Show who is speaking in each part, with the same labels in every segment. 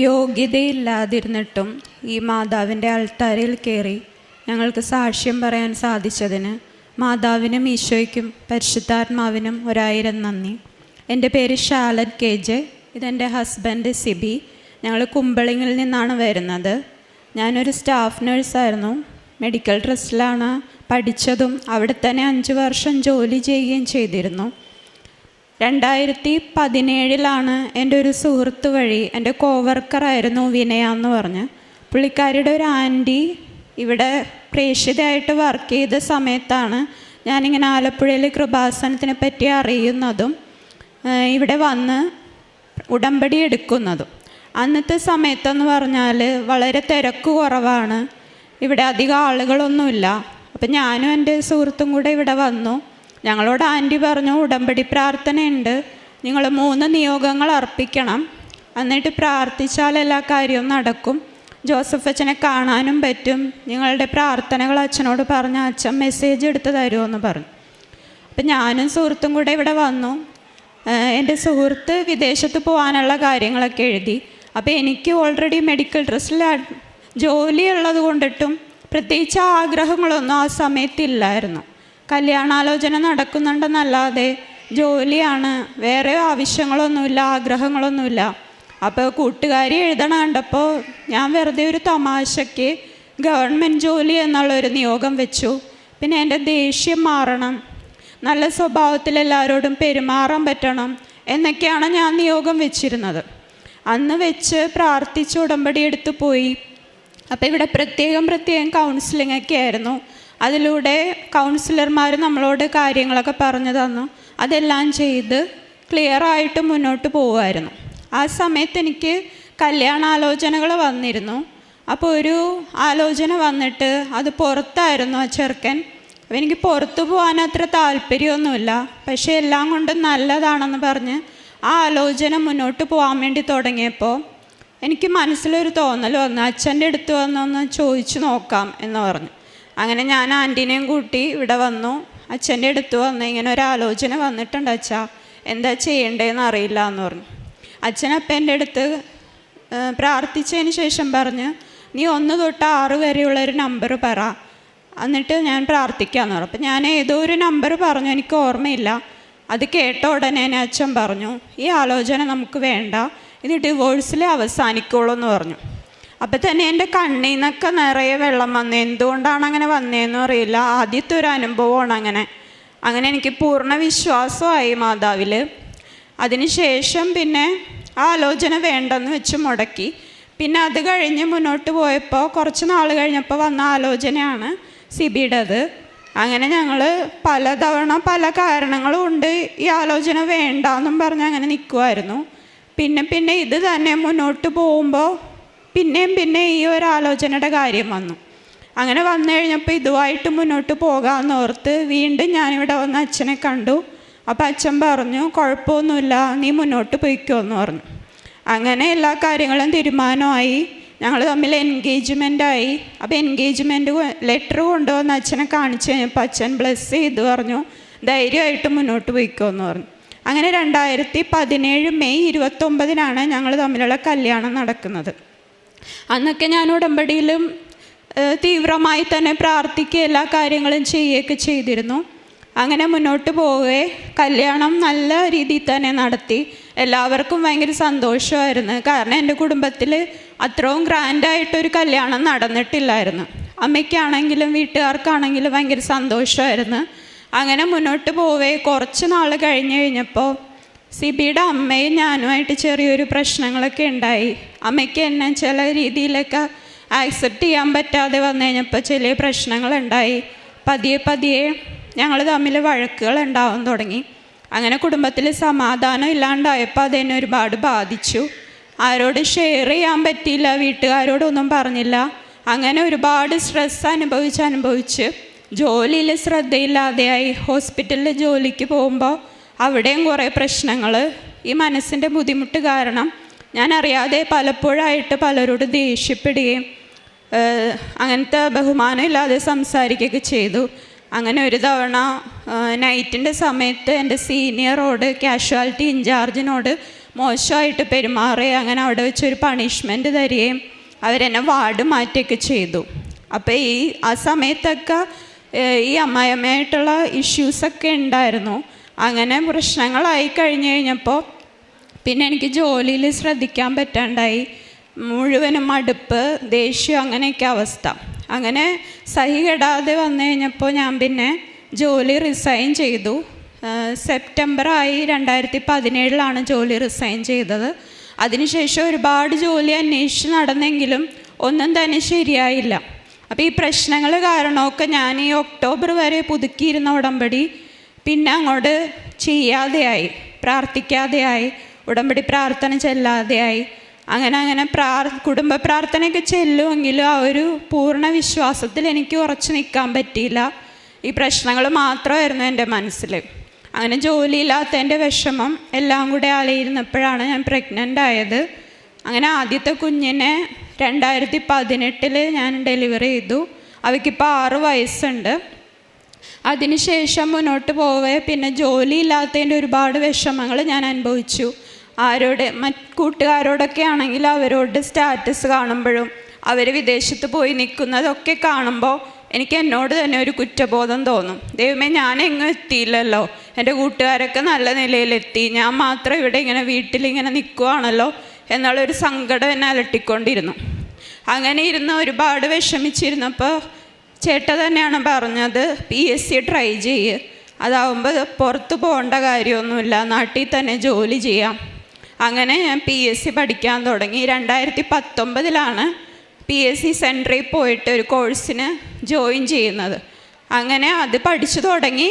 Speaker 1: യോഗ്യതയില്ലാതിരുന്നിട്ടും ഈ മാതാവിൻ്റെ അൾത്താരയിൽ കയറി ഞങ്ങൾക്ക് സാക്ഷ്യം പറയാൻ സാധിച്ചതിന് മാതാവിനും ഈശോയ്ക്കും പരിശുദ്ധാത്മാവിനും 1000 നന്ദി. എൻ്റെ പേര് ഷാലൻ KJ. ഇതെൻ്റെ ഹസ്ബൻഡ് സിബി. ഞങ്ങൾ കുമ്പളിങ്ങിൽ നിന്നാണ് വരുന്നത്. ഞാനൊരു സ്റ്റാഫ് നഴ്സായിരുന്നു. മെഡിക്കൽ ട്രസ്റ്റിലാണ് പഠിച്ചതും അവിടെ തന്നെ 5 വർഷം ജോലി ചെയ്യുകയും ചെയ്തിരുന്നു. 2017 എൻ്റെ ഒരു സുഹൃത്ത് വഴി, എൻ്റെ കോവർക്കറായിരുന്നു വിനയ എന്ന് പറഞ്ഞ്, പുള്ളിക്കാരിയുടെ ഒരു ആൻറ്റി ഇവിടെ പ്രേക്ഷിതയായിട്ട് വർക്ക് ചെയ്ത സമയത്താണ് ഞാനിങ്ങനെ ആലപ്പുഴയിൽ കൃപാസനത്തിനെ പറ്റി അറിയുന്നതും ഇവിടെ വന്ന് ഉടമ്പടി എടുക്കുന്നതും. അന്നത്തെ സമയത്തെന്ന് പറഞ്ഞാൽ വളരെ തിരക്ക് കുറവാണ്, ഇവിടെ അധികം ആളുകളൊന്നുമില്ല. അപ്പം ഞാനും എൻ്റെ സുഹൃത്തും കൂടെ ഇവിടെ വന്നു. ഞങ്ങളോട് ആൻറ്റി പറഞ്ഞു, ഉടമ്പടി പ്രാർത്ഥനയുണ്ട്, നിങ്ങൾ 3 നിയോഗങ്ങൾ അർപ്പിക്കണം, എന്നിട്ട് പ്രാർത്ഥിച്ചാൽ എല്ലാ കാര്യവും നടക്കും, ജോസഫ് അച്ഛനെ കാണാനും പറ്റും, നിങ്ങളുടെ പ്രാർത്ഥനകൾ അച്ഛനോട് പറഞ്ഞ് അച്ഛൻ മെസ്സേജ് എടുത്ത് തരുമെന്ന് പറഞ്ഞു. അപ്പം ഞാനും സുഹൃത്തും കൂടെ ഇവിടെ വന്നു. എൻ്റെ സുഹൃത്ത് വിദേശത്ത് പോകാനുള്ള കാര്യങ്ങളൊക്കെ എഴുതി. അപ്പോൾ എനിക്ക് ഓൾറെഡി മെഡിക്കൽ ട്രസ്റ്റിൽ ജോലി ഉള്ളത് കൊണ്ടിട്ടും പ്രത്യേകിച്ച് ആഗ്രഹങ്ങളൊന്നും ആ സമയത്തില്ലായിരുന്നു. കല്യാണാലോചന നടക്കുന്നുണ്ടെന്നല്ലാതെ ജോലിയാണ്, വേറെ ആവശ്യങ്ങളൊന്നുമില്ല, ആഗ്രഹങ്ങളൊന്നുമില്ല. അപ്പോൾ കൂട്ടുകാരി എഴുതണം കണ്ടപ്പോൾ ഞാൻ വെറുതെ ഒരു തമാശയ്ക്ക് ഗവൺമെൻറ് ജോലി എന്നുള്ളൊരു നിയോഗം വെച്ചു. പിന്നെ എൻ്റെ ദേഷ്യം മാറണം, നല്ല സ്വഭാവത്തിൽ എല്ലാവരോടും പെരുമാറാൻ പറ്റണം എന്നൊക്കെയാണ് ഞാൻ നിയോഗം വെച്ചിരുന്നത്. അന്ന് വെച്ച് പ്രാർത്ഥിച്ച് ഉടമ്പടി എടുത്ത് പോയി. അപ്പോൾ ഇവിടെ പ്രത്യേകം കൗൺസിലിംഗ് ഒക്കെ ആയിരുന്നു. അതിലൂടെ കൗൺസിലർമാർ നമ്മളോട് കാര്യങ്ങളൊക്കെ പറഞ്ഞു തന്നു. അതെല്ലാം ചെയ്ത് ക്ലിയറായിട്ട് മുന്നോട്ട് പോകുമായിരുന്നു. ആ സമയത്ത് എനിക്ക് കല്യാണാലോചനകൾ വന്നിരുന്നു. അപ്പോൾ ഒരു ആലോചന വന്നിട്ട് അത് പുറത്തായിരുന്നു ആ ചെറുക്കൻ. അപ്പോൾ എനിക്ക് പുറത്തു പോകാൻ അത്ര താല്പര്യമൊന്നുമില്ല, പക്ഷേ എല്ലാം കൊണ്ടും നല്ലതാണെന്ന് പറഞ്ഞ് ആ ആലോചന മുന്നോട്ട് പോകാൻ വേണ്ടി തുടങ്ങിയപ്പോൾ എനിക്ക് മനസ്സിലൊരു തോന്നൽ വന്നു, അച്ഛൻ്റെ അടുത്ത് വന്നൊന്ന് ചോദിച്ചു നോക്കാം എന്ന് പറഞ്ഞു. അങ്ങനെ ഞാൻ ആൻറ്റീനെയും കൂട്ടി ഇവിടെ വന്നു. അച്ഛൻ്റെ അടുത്ത് വന്ന് ഇങ്ങനെ ഒരു ആലോചന വന്നിട്ടുണ്ട് അച്ഛാ, എന്താ ചെയ്യേണ്ടതെന്ന് അറിയില്ല എന്ന് പറഞ്ഞു. അച്ഛനപ്പം എൻ്റെ അടുത്ത് പ്രാർത്ഥിച്ചതിന് ശേഷം പറഞ്ഞ്, നീ 1 തൊട്ട് 6 വരെയുള്ളൊരു നമ്പർ പറ, എന്നിട്ട് ഞാൻ പ്രാർത്ഥിക്കാമെന്ന് പറഞ്ഞു. അപ്പം ഞാൻ ഏതോ ഒരു നമ്പർ പറഞ്ഞു, എനിക്ക് ഓർമ്മയില്ല. അത് കേട്ട ഉടനെ അച്ഛൻ പറഞ്ഞു, ഈ ആലോചന നമുക്ക് വേണ്ട, ഇത് ഡിവോഴ്സിൽ അവസാനിക്കുള്ളൂ എന്ന് പറഞ്ഞു. അപ്പം തന്നെ എൻ്റെ കണ്ണിൽ നിന്നൊക്കെ നിറയെ വെള്ളം വന്നു. എന്തുകൊണ്ടാണ് അങ്ങനെ വന്നതെന്നും അറിയില്ല. ആദ്യത്തെ ഒരു അനുഭവമാണ് അങ്ങനെ എനിക്ക് പൂർണ്ണ വിശ്വാസമായി മാതാവിൽ. അതിനുശേഷം പിന്നെ ആലോചന വേണ്ടെന്ന് വെച്ച് മുടക്കി. പിന്നെ അത് കഴിഞ്ഞ് മുന്നോട്ട് പോയപ്പോൾ കുറച്ച് നാൾ കഴിഞ്ഞപ്പോൾ വന്ന ആലോചനയാണ് സിബിയുടേത്. അങ്ങനെ ഞങ്ങൾ പലതവണ പല കാരണങ്ങളും കൊണ്ട് ഈ ആലോചന വേണ്ടെന്നും പറഞ്ഞ് അങ്ങനെ നിൽക്കുമായിരുന്നു. പിന്നെ ഇത് തന്നെ മുന്നോട്ട് പോകുമ്പോൾ പിന്നെ ഈ ഒരു ആലോചനയുടെ കാര്യം വന്നു. അങ്ങനെ വന്നു കഴിഞ്ഞപ്പോൾ ഇതുമായിട്ട് മുന്നോട്ട് പോകാമെന്നോർത്ത് വീണ്ടും ഞാനിവിടെ വന്ന് അച്ഛനെ കണ്ടു. അപ്പോൾ അച്ഛൻ പറഞ്ഞു, കുഴപ്പമൊന്നുമില്ല, നീ മുന്നോട്ട് പോയിക്കോന്ന് പറഞ്ഞു. അങ്ങനെ എല്ലാ കാര്യങ്ങളും തീരുമാനമായി. ഞങ്ങൾ തമ്മിൽ എൻഗേജ്മെൻറ്റായി. അപ്പോൾ എൻഗേജ്മെൻറ്റ് ലെറ്റർ കൊണ്ടുവന്ന് അച്ഛനെ കാണിച്ചു കഴിഞ്ഞപ്പോൾ അച്ഛൻ ബ്ലെസ് ചെയ്ത് പറഞ്ഞു, ധൈര്യമായിട്ട് മുന്നോട്ട് പോയിക്കോന്ന് പറഞ്ഞു. അങ്ങനെ 2017 മെയ് 29 ഞങ്ങൾ തമ്മിലുള്ള കല്യാണം നടക്കുന്നത്. അന്നൊക്കെ ഞാൻ ഉടമ്പടിയിലും തീവ്രമായി തന്നെ പ്രാർത്ഥിക്കുക, എല്ലാ കാര്യങ്ങളും ചെയ്യുകയൊക്കെ ചെയ്തിരുന്നു. അങ്ങനെ മുന്നോട്ട് പോവുകയെ കല്യാണം നല്ല രീതിയിൽ തന്നെ നടത്തി. എല്ലാവർക്കും ഭയങ്കര സന്തോഷമായിരുന്നു. കാരണം എൻ്റെ കുടുംബത്തിൽ അത്രയും ഗ്രാൻഡായിട്ടൊരു കല്യാണം നടന്നിട്ടില്ലായിരുന്നു. അമ്മയ്ക്കാണെങ്കിലും വീട്ടുകാർക്കാണെങ്കിലും ഭയങ്കര സന്തോഷമായിരുന്നു. അങ്ങനെ മുന്നോട്ട് പോവേ കുറച്ച് നാൾ കഴിഞ്ഞപ്പോൾ സിബിയുടെ അമ്മയും ഞാനുമായിട്ട് ചെറിയൊരു പ്രശ്നങ്ങളൊക്കെ ഉണ്ടായി. അമ്മയ്ക്ക് എന്നെ ചില രീതിയിലൊക്കെ ആക്സെപ്റ്റ് ചെയ്യാൻ പറ്റാതെ വന്നു കഴിഞ്ഞപ്പോൾ ചില പ്രശ്നങ്ങളുണ്ടായി. പതിയെ ഞങ്ങൾ തമ്മിൽ വഴക്കുകൾ ഉണ്ടാവാൻ തുടങ്ങി. അങ്ങനെ കുടുംബത്തിൽ സമാധാനം ഇല്ലാണ്ടായപ്പോൾ അതെന്നെ ഒരുപാട് ബാധിച്ചു. ആരോട് ഷെയർ ചെയ്യാൻ പറ്റിയില്ല, വീട്ടുകാരോടൊന്നും പറഞ്ഞില്ല. അങ്ങനെ ഒരുപാട് സ്ട്രെസ് അനുഭവിച്ച് ജോലിയിൽ ശ്രദ്ധയില്ലാതെയായി. ഹോസ്പിറ്റലിൽ ജോലിക്ക് പോകുമ്പോൾ അവിടെയും കുറേ പ്രശ്നങ്ങൾ. ഈ മനസ്സിൻ്റെ ബുദ്ധിമുട്ട് കാരണം ഞാൻ അറിയാതെ പലപ്പോഴായിട്ട് പലരോട് ദേഷ്യപ്പെടുകയും അങ്ങനത്തെ ബഹുമാനമില്ലാതെ സംസാരിക്കുകയൊക്കെ ചെയ്തു. അങ്ങനെ ഒരു തവണ നൈറ്റിൻ്റെ സമയത്ത് എൻ്റെ സീനിയറോട്, കാഷ്വാലിറ്റി ഇൻചാർജിനോട് മോശമായിട്ട് പെരുമാറുകയും അങ്ങനെ അവിടെ വെച്ചൊരു പണിഷ്മെൻറ്റ് തരികയും അവരെന്നെ വാർഡ് മാറ്റുകയൊക്കെ ചെയ്തു. അപ്പോൾ ആ സമയത്തൊക്കെ ഈ അമ്മായിയമ്മയായിട്ടുള്ള ഇഷ്യൂസൊക്കെ ഉണ്ടായിരുന്നു. അങ്ങനെ പ്രശ്നങ്ങളായി കഴിഞ്ഞ് കഴിഞ്ഞപ്പോൾ പിന്നെ എനിക്ക് ജോലിയിൽ ശ്രദ്ധിക്കാൻ പറ്റാണ്ടായി. മുഴുവനും മടുപ്പ്, ദേഷ്യം, അങ്ങനെയൊക്കെ അവസ്ഥ. അങ്ങനെ സഹികെടാതെ വന്നു കഴിഞ്ഞപ്പോൾ ഞാൻ പിന്നെ ജോലി റിസൈൻ ചെയ്തു. സെപ്റ്റംബറായി 2017 ജോലി റിസൈൻ ചെയ്തത്. അതിനുശേഷം ഒരുപാട് ജോലി അന്വേഷിച്ച് നടന്നെങ്കിലും ഒന്നും തന്നെ ശരിയായില്ല. അപ്പോൾ ഈ പ്രശ്നങ്ങൾ കാരണമൊക്കെ ഞാൻ ഈ ഒക്ടോബർ വരെ പുതുക്കിയിരുന്ന ഉടമ്പടി പിന്നെ അങ്ങോട്ട് ചെയ്യാതെയായി, പ്രാർത്ഥിക്കാതെയായി, ഉടമ്പടി പ്രാർത്ഥന ചെല്ലാതെയായി. അങ്ങനെ കുടുംബ പ്രാർത്ഥനയൊക്കെ ചെല്ലുമെങ്കിലും ആ ഒരു പൂർണ്ണ വിശ്വാസത്തിൽ എനിക്ക് ഉറച്ചു നിൽക്കാൻ പറ്റിയില്ല. ഈ പ്രശ്നങ്ങൾ മാത്രമായിരുന്നു എൻ്റെ മനസ്സിൽ. അങ്ങനെ ജോലിയില്ലാത്തതിൻ്റെ വിഷമം എല്ലാം കൂടെ ആലയിരുന്നപ്പോഴാണ് ഞാൻ പ്രഗ്നൻ്റ് ആയത്. അങ്ങനെ ആദ്യത്തെ കുഞ്ഞിനെ 2018 ഞാൻ ഡെലിവറി ചെയ്തു. അവയ്ക്കിപ്പോൾ 6 വയസ്സുണ്ട്. അതിനുശേഷം മുന്നോട്ട് പോവേ പിന്നെ ജോലിയില്ലാത്തതിൻ്റെ ഒരുപാട് വിഷമങ്ങൾ ഞാൻ അനുഭവിച്ചു. കൂട്ടുകാരോടൊക്കെ ആണെങ്കിൽ അവരോട് സ്റ്റാറ്റസ് കാണുമ്പോഴും അവർ വിദേശത്ത് പോയി നിൽക്കുന്നതൊക്കെ കാണുമ്പോൾ എനിക്ക് എന്നോട് തന്നെ ഒരു കുറ്റബോധം തോന്നും. ദൈവമേ, ഞാൻ എങ്ങും എത്തിയില്ലല്ലോ, എൻ്റെ കൂട്ടുകാരൊക്കെ നല്ല നിലയിലെത്തി, ഞാൻ മാത്രം ഇവിടെ ഇങ്ങനെ വീട്ടിലിങ്ങനെ നിൽക്കുവാണല്ലോ എന്നുള്ളൊരു സങ്കടം എന്നെ അലട്ടിക്കൊണ്ടിരുന്നു. അങ്ങനെ ഇരുന്ന് ഒരുപാട് വിഷമിച്ചിരുന്നപ്പോൾ ചേട്ട തന്നെയാണ് പറഞ്ഞത്, PSC ട്രൈ ചെയ്യുക, അതാവുമ്പോൾ പുറത്ത് പോകേണ്ട കാര്യമൊന്നുമില്ല, നാട്ടിൽ തന്നെ ജോലി ചെയ്യാം. അങ്ങനെ ഞാൻ PSC പഠിക്കാൻ തുടങ്ങി. 2019 PSC സെൻറ്ററിൽ പോയിട്ട് ഒരു കോഴ്സിന് ജോയിൻ ചെയ്യുന്നത്. അങ്ങനെ അത് പഠിച്ചു തുടങ്ങി.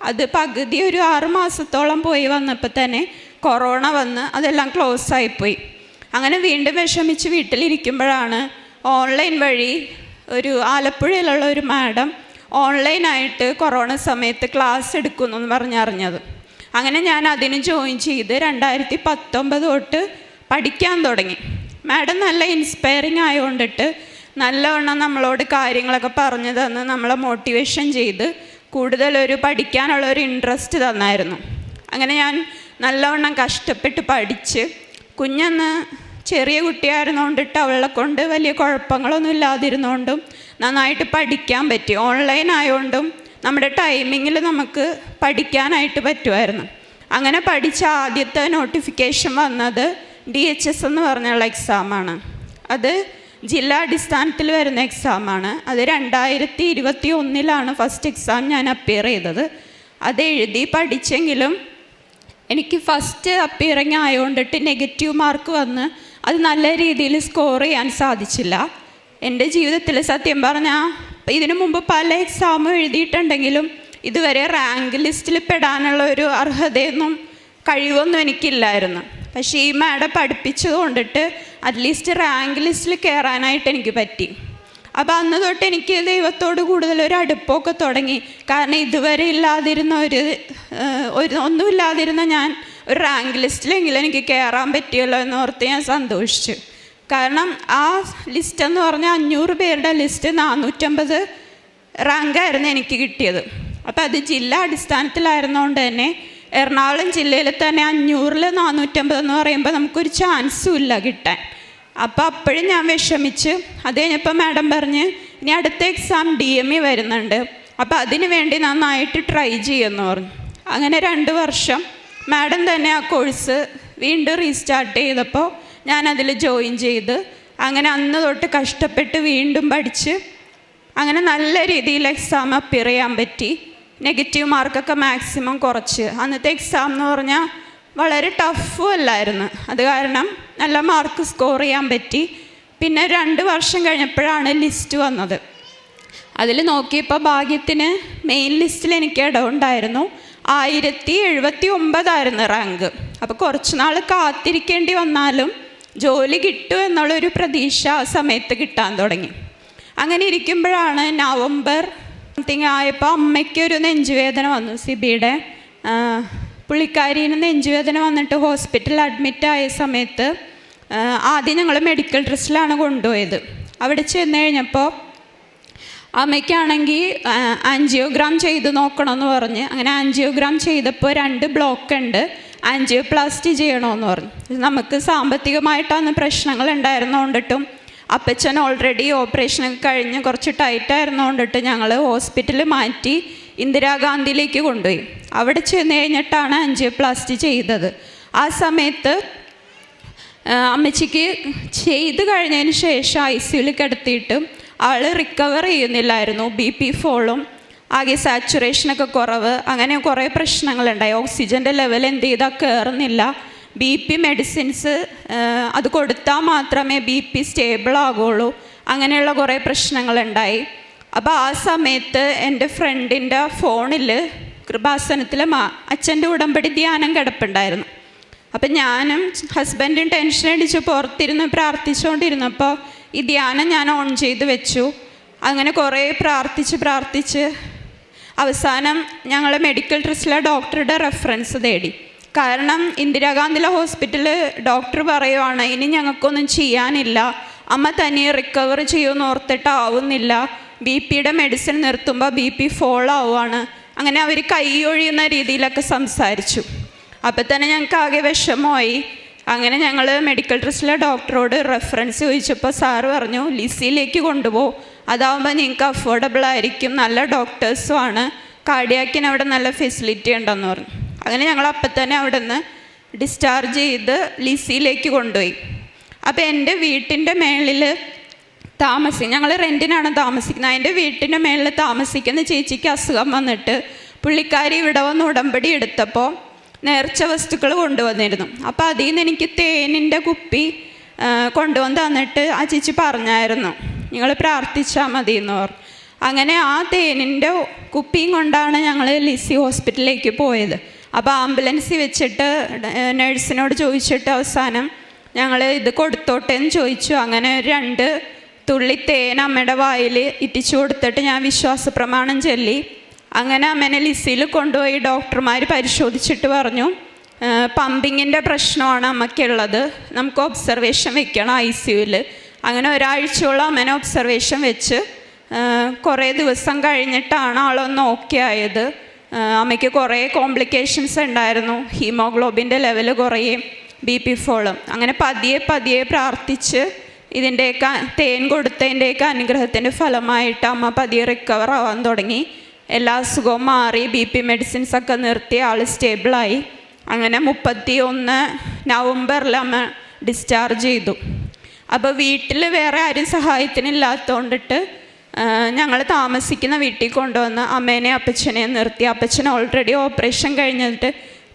Speaker 1: അത് പകുതി ഒരു 6 മാസത്തോളം പോയി വന്നപ്പോൾ തന്നെ കൊറോണ വന്ന് അതെല്ലാം ക്ലോസ് ആയിപ്പോയി. അങ്ങനെ വീണ്ടും വിഷമിച്ച് വീട്ടിലിരിക്കുമ്പോഴാണ് ഓൺലൈൻ വഴി ഒരു ആലപ്പുഴയിലുള്ള ഒരു മാഡം ഓൺലൈനായിട്ട് കൊറോണ സമയത്ത് ക്ലാസ് എടുക്കുന്നു എന്ന് പറഞ്ഞറിഞ്ഞത്. അങ്ങനെ ഞാൻ അതിന് ജോയിൻ ചെയ്ത് 2019 തൊട്ട് പഠിക്കാൻ തുടങ്ങി. മാഡം നല്ല ഇൻസ്പയറിങ് ആയതുകൊണ്ടിട്ട് നല്ലവണ്ണം നമ്മളോട് കാര്യങ്ങളൊക്കെ പറഞ്ഞു തന്ന് നമ്മളെ മോട്ടിവേഷൻ ചെയ്ത് കൂടുതലൊരു പഠിക്കാനുള്ളൊരു ഇൻട്രസ്റ്റ് തന്നായിരുന്നു. അങ്ങനെ ഞാൻ നല്ലവണ്ണം കഷ്ടപ്പെട്ട് പഠിച്ച് കുഞ്ഞന്ന് ചെറിയ കുട്ടിയായിരുന്നുകൊണ്ടിട്ട് അവളെ കൊണ്ട് വലിയ കുഴപ്പങ്ങളൊന്നും ഇല്ലാതിരുന്നുകൊണ്ടും നന്നായിട്ട് പഠിക്കാൻ പറ്റി. ഓൺലൈൻ ആയതുകൊണ്ടും നമ്മുടെ ടൈമിങ്ങിൽ നമുക്ക് പഠിക്കാനായിട്ട് പറ്റുമായിരുന്നു. അങ്ങനെ പഠിച്ച ആദ്യത്തെ നോട്ടിഫിക്കേഷൻ വന്നത് DHS എന്ന് പറഞ്ഞുള്ള എക്സാമാണ്. അത് ജില്ലാടിസ്ഥാനത്തിൽ വരുന്ന എക്സാമാണ്. അത് 2021 ഫസ്റ്റ് എക്സാം ഞാൻ അപ്പിയർ ചെയ്തത്. അത് എഴുതി പഠിച്ചെങ്കിലും എനിക്ക് ഫസ്റ്റ് അപ്പിയറിങ് ആയതുകൊണ്ടിട്ട് നെഗറ്റീവ് മാർക്ക് വന്ന് അത് നല്ല രീതിയിൽ സ്കോർ ചെയ്യാൻ സാധിച്ചില്ല. എൻ്റെ ജീവിതത്തിൽ സത്യം പറഞ്ഞാൽ ഇതിനു മുമ്പ് പല എക്സാമും എഴുതിയിട്ടുണ്ടെങ്കിലും ഇതുവരെ റാങ്ക് ലിസ്റ്റിൽ പെടാനുള്ള ഒരു അർഹതയൊന്നും കഴിവൊന്നും എനിക്കില്ലായിരുന്നു. പക്ഷേ ഈ മാഡം പഠിപ്പിച്ചത് കൊണ്ടിട്ട് അറ്റ്ലീസ്റ്റ് റാങ്ക് ലിസ്റ്റിൽ കയറാനായിട്ട് എനിക്ക് പറ്റി. അപ്പോൾ അന്ന് തൊട്ട് എനിക്ക് ദൈവത്തോട് കൂടുതലൊരു അടുപ്പമൊക്കെ തുടങ്ങി. കാരണം ഇതുവരെ ഇല്ലാതിരുന്ന ഒന്നുമില്ലാതിരുന്ന ഞാൻ ഒരു റാങ്ക് ലിസ്റ്റിലെങ്കിലും എനിക്ക് കയറാൻ പറ്റിയല്ലോ എന്നോർത്ത് ഞാൻ സന്തോഷിച്ചു. കാരണം ആ ലിസ്റ്റ് എന്ന് പറഞ്ഞാൽ 500 പേരുടെ ലിസ്റ്റ് 450 റാങ്കായിരുന്നു എനിക്ക് കിട്ടിയത്. അപ്പോൾ അത് ജില്ലാ അടിസ്ഥാനത്തിലായിരുന്നുകൊണ്ട് തന്നെ എറണാകുളം ജില്ലയിൽ തന്നെ 500-ൽ 450 എന്ന് പറയുമ്പോൾ നമുക്കൊരു ചാൻസും ഇല്ല കിട്ടാൻ. അപ്പോൾ അപ്പോഴും ഞാൻ വിഷമിച്ച്. അത് കഴിഞ്ഞപ്പോൾ മാഡം പറഞ്ഞ് ഇനി അടുത്ത എക്സാം DME വരുന്നുണ്ട്, അപ്പോൾ അതിന് വേണ്ടി നന്നായിട്ട് ട്രൈ ചെയ്യുമെന്ന് പറഞ്ഞു. അങ്ങനെ 2 വർഷം മാഡം തന്നെ ആ കോഴ്സ് വീണ്ടും റീസ്റ്റാർട്ട് ചെയ്തപ്പോൾ ഞാനതിൽ ജോയിൻ ചെയ്ത് അങ്ങനെ അന്ന് തൊട്ട് കഷ്ടപ്പെട്ട് വീണ്ടും പഠിച്ച് അങ്ങനെ നല്ല രീതിയിൽ എക്സാം അപ്പിയർ ചെയ്യാൻ പറ്റി. നെഗറ്റീവ് മാർക്കൊക്കെ മാക്സിമം കുറച്ച്. അന്നത്തെ എക്സാം എന്ന് പറഞ്ഞാൽ വളരെ ടഫും അല്ലായിരുന്നു. അത് കാരണം നല്ല മാർക്ക് സ്കോർ ചെയ്യാൻ പറ്റി. പിന്നെ 2 വർഷം കഴിഞ്ഞപ്പോഴാണ് ലിസ്റ്റ് വന്നത്. അതിൽ നോക്കിയപ്പോൾ ഭാഗ്യത്തിന് മെയിൻ ലിസ്റ്റിൽ എനിക്ക് ഇടമുണ്ടായിരുന്നു. 1079 റാങ്ക്. അപ്പോൾ കുറച്ച് നാൾ കാത്തിരിക്കേണ്ടി വന്നാലും ജോലി കിട്ടും എന്നുള്ളൊരു പ്രതീക്ഷ ആ സമയത്ത് കിട്ടാൻ തുടങ്ങി. അങ്ങനെ ഇരിക്കുമ്പോഴാണ് നവംബർ സംതിങ് ആയപ്പോൾ അമ്മയ്ക്കൊരു നെഞ്ചുവേദന വന്നു. സിബിയുടെ പുള്ളിക്കാരിന് നെഞ്ചുവേദന വന്നിട്ട് ഹോസ്പിറ്റലിൽ അഡ്മിറ്റായ സമയത്ത് ആദ്യം ഞങ്ങൾ മെഡിക്കൽ ട്രസ്റ്റിലാണ് കൊണ്ടുപോയത്. അവിടെ ചെന്ന് കഴിഞ്ഞപ്പോൾ അമ്മയ്ക്കാണെങ്കിൽ ആൻജിയോഗ്രാം ചെയ്ത് നോക്കണമെന്ന് പറഞ്ഞ് അങ്ങനെ ആൻജിയോഗ്രാം ചെയ്തപ്പോൾ 2 ബ്ലോക്ക് ഉണ്ട്. ആൻജിയോപ്ലാസ്റ്റി ചെയ്യണമെന്ന് പറഞ്ഞു. നമുക്ക് സാമ്പത്തികമായിട്ടാണ് പ്രശ്നങ്ങൾ ഉണ്ടായിരുന്നുകൊണ്ടിട്ടും അപ്പച്ചൻ ഓൾറെഡി ഓപ്പറേഷനൊക്കെ കഴിഞ്ഞ് കുറച്ച് ടൈറ്റായിരുന്നുകൊണ്ടിട്ട് ഞങ്ങൾ ഹോസ്പിറ്റലിൽ മാറ്റി ഇന്ദിരാഗാന്ധിയിലേക്ക് കൊണ്ടുപോയി. അവിടെ ചെന്ന് കഴിഞ്ഞിട്ടാണ് ആൻജിയോപ്ലാസ്റ്റി ചെയ്തത്. ആ സമയത്ത് അമ്മച്ചിക്ക് ചെയ്ത് കഴിഞ്ഞതിന് ശേഷം ICUവിൽ കിടത്തിയിട്ടും ആൾ റിക്കവർ ചെയ്യുന്നില്ലായിരുന്നു. BP ഫോളും ആകെ സാച്ചുറേഷനൊക്കെ കുറവ്, അങ്ങനെ കുറേ പ്രശ്നങ്ങളുണ്ടായി. ഓക്സിജൻ്റെ ലെവൽ എന്ത് ചെയ്താൽ കയറുന്നില്ല. BP മെഡിസിൻസ് അത് കൊടുത്താൽ മാത്രമേ BP സ്റ്റേബിൾ ആകുള്ളൂ. അങ്ങനെയുള്ള കുറേ പ്രശ്നങ്ങളുണ്ടായി. അപ്പോൾ ആ സമയത്ത് എൻ്റെ ഫ്രണ്ടിൻ്റെ ഫോണിൽ കൃപാസനത്തിൽ അച്ഛൻ്റെ ഉടമ്പടി ധ്യാനം കിടപ്പുണ്ടായിരുന്നു. അപ്പം ഞാനും ഹസ്ബൻഡും ടെൻഷൻ അടിച്ച് പുറത്തിരുന്ന് പ്രാർത്ഥിച്ചുകൊണ്ടിരുന്നപ്പോൾ ഈ ധ്യാനം ഞാൻ ഓൺ ചെയ്ത് വെച്ചു. അങ്ങനെ കുറേ പ്രാർത്ഥിച്ച് അവസാനം ഞങ്ങൾ മെഡിക്കൽ ട്രസ്റ്റിലെ ഡോക്ടറുടെ റെഫറൻസ് തേടി. കാരണം ഇന്ദിരാഗാന്ധിയിലെ ഹോസ്പിറ്റലിൽ ഡോക്ടർ പറയുവാണ് ഇനി ഞങ്ങൾക്കൊന്നും ചെയ്യാനില്ല, അമ്മ തനിയെ റിക്കവർ ചെയ്യുമെന്ന് ഓർത്തിട്ടാവുന്നില്ല, BP മെഡിസിൻ നിർത്തുമ്പോൾ BP ഫോൾ ആവുകയാണ്. അങ്ങനെ അവർ കൈയൊഴിയുന്ന രീതിയിലൊക്കെ സംസാരിച്ചു. അപ്പം തന്നെ ഞങ്ങൾക്ക് ആകെ വിഷമമായി. അങ്ങനെ ഞങ്ങൾ മെഡിക്കൽ ട്രസ്റ്റിലെ ഡോക്ടറോട് റെഫറൻസ് ചോദിച്ചപ്പോൾ സാറ് പറഞ്ഞു ലിസിയിലേക്ക് കൊണ്ടുപോകും, അതാവുമ്പോൾ നിങ്ങൾക്ക് അഫോർഡബിൾ ആയിരിക്കും, നല്ല ഡോക്ടേഴ്സുമാണ്, കാർഡിയാക്കിന് അവിടെ നല്ല ഫെസിലിറ്റി ഉണ്ടെന്ന് പറഞ്ഞു. അങ്ങനെ ഞങ്ങൾ അപ്പം തന്നെ അവിടെ നിന്ന് ഡിസ്ചാർജ് ചെയ്ത് ലിസിയിലേക്ക് കൊണ്ടുപോയി. അപ്പോൾ എൻ്റെ വീട്ടിൻ്റെ മേളിൽ ഞങ്ങൾ റെൻറ്റിനാണ് താമസിക്കുന്നത്. അതിൻ്റെ വീട്ടിൻ്റെ മേളിൽ താമസിക്കുന്ന ചേച്ചിക്ക് അസുഖം വന്നിട്ട് പുള്ളിക്കാരി ഇവിടെ വന്ന് ഉടമ്പടി എടുത്തപ്പോൾ നേർച്ച വസ്തുക്കൾ കൊണ്ടുവന്നിരുന്നു. അപ്പോൾ അതിൽ നിന്ന് എനിക്ക് തേനിൻ്റെ കുപ്പി കൊണ്ടുവന്ന് തന്നിട്ട് ആ ചേച്ചി പറഞ്ഞായിരുന്നു നിങ്ങൾ പ്രാർത്ഥിച്ചാൽ മതി എന്ന് പറഞ്ഞു. അങ്ങനെ ആ തേനിൻ്റെ കുപ്പിയും കൊണ്ടാണ് ഞങ്ങൾ ലിസി ഹോസ്പിറ്റലിലേക്ക് പോയത്. അപ്പോൾ ആംബുലൻസിൽ വെച്ചിട്ട് നഴ്സിനോട് ചോദിച്ചിട്ട് അവസാനം ഞങ്ങൾ ഇത് കൊടുത്തോട്ടെ എന്ന് ചോദിച്ചു. അങ്ങനെ 2 തുള്ളി തേൻ അമ്മയുടെ വായിൽ ഇറ്റിച്ചു കൊടുത്തിട്ട് ഞാൻ വിശ്വാസ പ്രമാണം ചൊല്ലി. അങ്ങനെ അമ്മേനെ ലിസിയിൽ കൊണ്ടുപോയി ഡോക്ടർമാർ പരിശോധിച്ചിട്ട് പറഞ്ഞു പമ്പിങ്ങിൻ്റെ പ്രശ്നമാണ് അമ്മയ്ക്കുള്ളത്, നമുക്ക് ഒബ്സർവേഷൻ വെക്കണം ICUവിൽ. അങ്ങനെ ഒരാഴ്ചയോളം അമ്മേനെ ഒബ്സർവേഷൻ വെച്ച് കുറേ ദിവസം കഴിഞ്ഞിട്ടാണ് ആളൊന്ന് ഓക്കെ ആയത്. അമ്മയ്ക്ക് കുറേ കോംപ്ലിക്കേഷൻസ് ഉണ്ടായിരുന്നു, ഹീമോഗ്ലോബിൻ്റെ ലെവൽ കുറയും, BP ഫോളും. അങ്ങനെ പതിയെ പ്രാർത്ഥിച്ച് ഇതിൻ്റെയൊക്കെ തേൻ കൊടുത്തതിൻ്റെയൊക്കെ അനുഗ്രഹത്തിൻ്റെ ഫലമായിട്ട് അമ്മ പതിയെ റിക്കവർ ആവാൻ തുടങ്ങി. എല്ലാ അസുഖവും മാറി, BP മെഡിസിൻസൊക്കെ നിർത്തി, ആൾ സ്റ്റേബിളായി. അങ്ങനെ 31 നവംബറിൽ അമ്മ ഡിസ്ചാർജ് ചെയ്തു. അപ്പോൾ വീട്ടിൽ വേറെ ആരും സഹായത്തിനില്ലാത്തതുകൊണ്ടിട്ട് ഞങ്ങൾ താമസിക്കുന്ന വീട്ടിൽ കൊണ്ടുവന്ന് അമ്മേനെ അപ്പച്ചനെയും നിർത്തി. അപ്പച്ചൻ ഓൾറെഡി ഓപ്പറേഷൻ കഴിഞ്ഞിട്ട്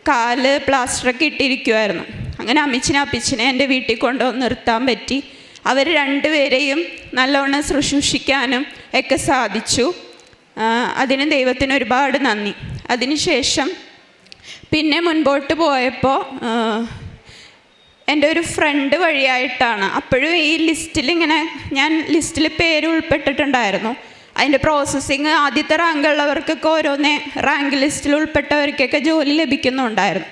Speaker 1: കാല് പ്ലാസ്റ്ററൊക്കെ ഇട്ടിരിക്കുമായിരുന്നു. അങ്ങനെ അപ്പച്ചനെ എൻ്റെ വീട്ടിൽ കൊണ്ടുവന്ന് നിർത്താൻ പറ്റി. അവർ 2 പേരെയും നല്ലവണ്ണം ശുശ്രൂഷിക്കാനും ഒക്കെ സാധിച്ചു. അതിന് ദൈവത്തിന് ഒരുപാട് നന്ദി. അതിനുശേഷം പിന്നെ മുൻപോട്ട് പോയപ്പോൾ എൻ്റെ ഒരു ഫ്രണ്ട് വഴിയായിട്ടാണ്, അപ്പോഴും ഈ ലിസ്റ്റിൽ ഇങ്ങനെ ഞാൻ ലിസ്റ്റിൽ പേര് ഉൾപ്പെട്ടിട്ടുണ്ടായിരുന്നു. അതിൻ്റെ പ്രോസസ്സിങ് ആദ്യത്തെ റാങ്കുള്ളവർക്കൊക്കെ ഓരോന്നേ റാങ്ക് ലിസ്റ്റിൽ ഉൾപ്പെട്ടവർക്കൊക്കെ ജോലി ലഭിക്കുന്നുണ്ടായിരുന്നു.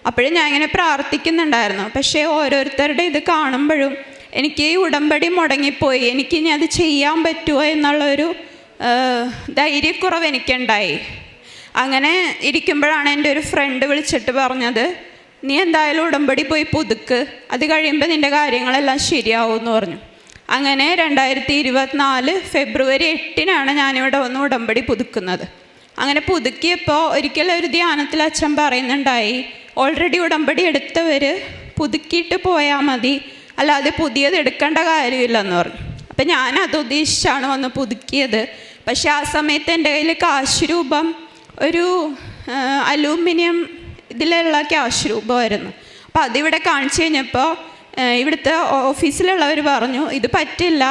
Speaker 1: അപ്പോഴും ഞാൻ ഇങ്ങനെ പ്രാർത്ഥിക്കുന്നുണ്ടായിരുന്നു. പക്ഷേ ഓരോരുത്തരുടെ ഇത് കാണുമ്പോഴും എനിക്ക് ഈ ഉടമ്പടി മുടങ്ങിപ്പോയി, എനിക്കിനി അത് ചെയ്യാൻ പറ്റുമോ എന്നുള്ളൊരു ധൈര്യക്കുറവ് എനിക്കുണ്ടായി. അങ്ങനെ ഇരിക്കുമ്പോഴാണ് എൻ്റെ ഒരു ഫ്രണ്ട് വിളിച്ചിട്ട് പറഞ്ഞത് നീ എന്തായാലും ഉടമ്പടി പോയി പുതുക്ക്, അത് കഴിയുമ്പോൾ നിൻ്റെ കാര്യങ്ങളെല്ലാം ശരിയാവും എന്ന് പറഞ്ഞു. അങ്ങനെ 2024 ഫെബ്രുവരി 8-നാണ് ഞാനിവിടെ വന്ന് ഉടമ്പടി പുതുക്കുന്നത്. അങ്ങനെ പുതുക്കിയപ്പോൾ ഒരിക്കലും ഒരു ധ്യാനത്തിൽ അച്ഛൻ പറയുന്നുണ്ടായി ഓൾറെഡി ഉടമ്പടി എടുത്തവർ പുതുക്കിയിട്ട് പോയാൽ മതി, അല്ലാതെ പുതിയത് എടുക്കേണ്ട കാര്യമില്ലെന്ന് പറഞ്ഞു. അപ്പം ഞാനത് ഉദ്ദേശിച്ചാണ് വന്ന് പുതുക്കിയത്. പക്ഷെ ആ സമയത്ത് എൻ്റെ കയ്യിൽ കാശ് രൂപം ഒരു അലൂമിനിയം ഇതിലുള്ള ക്യാഷ് രൂപമായിരുന്നു. അപ്പോൾ അതിവിടെ കാണിച്ചു കഴിഞ്ഞപ്പോൾ ഇവിടുത്തെ ഓഫീസിലുള്ളവർ പറഞ്ഞു ഇത് പറ്റില്ല,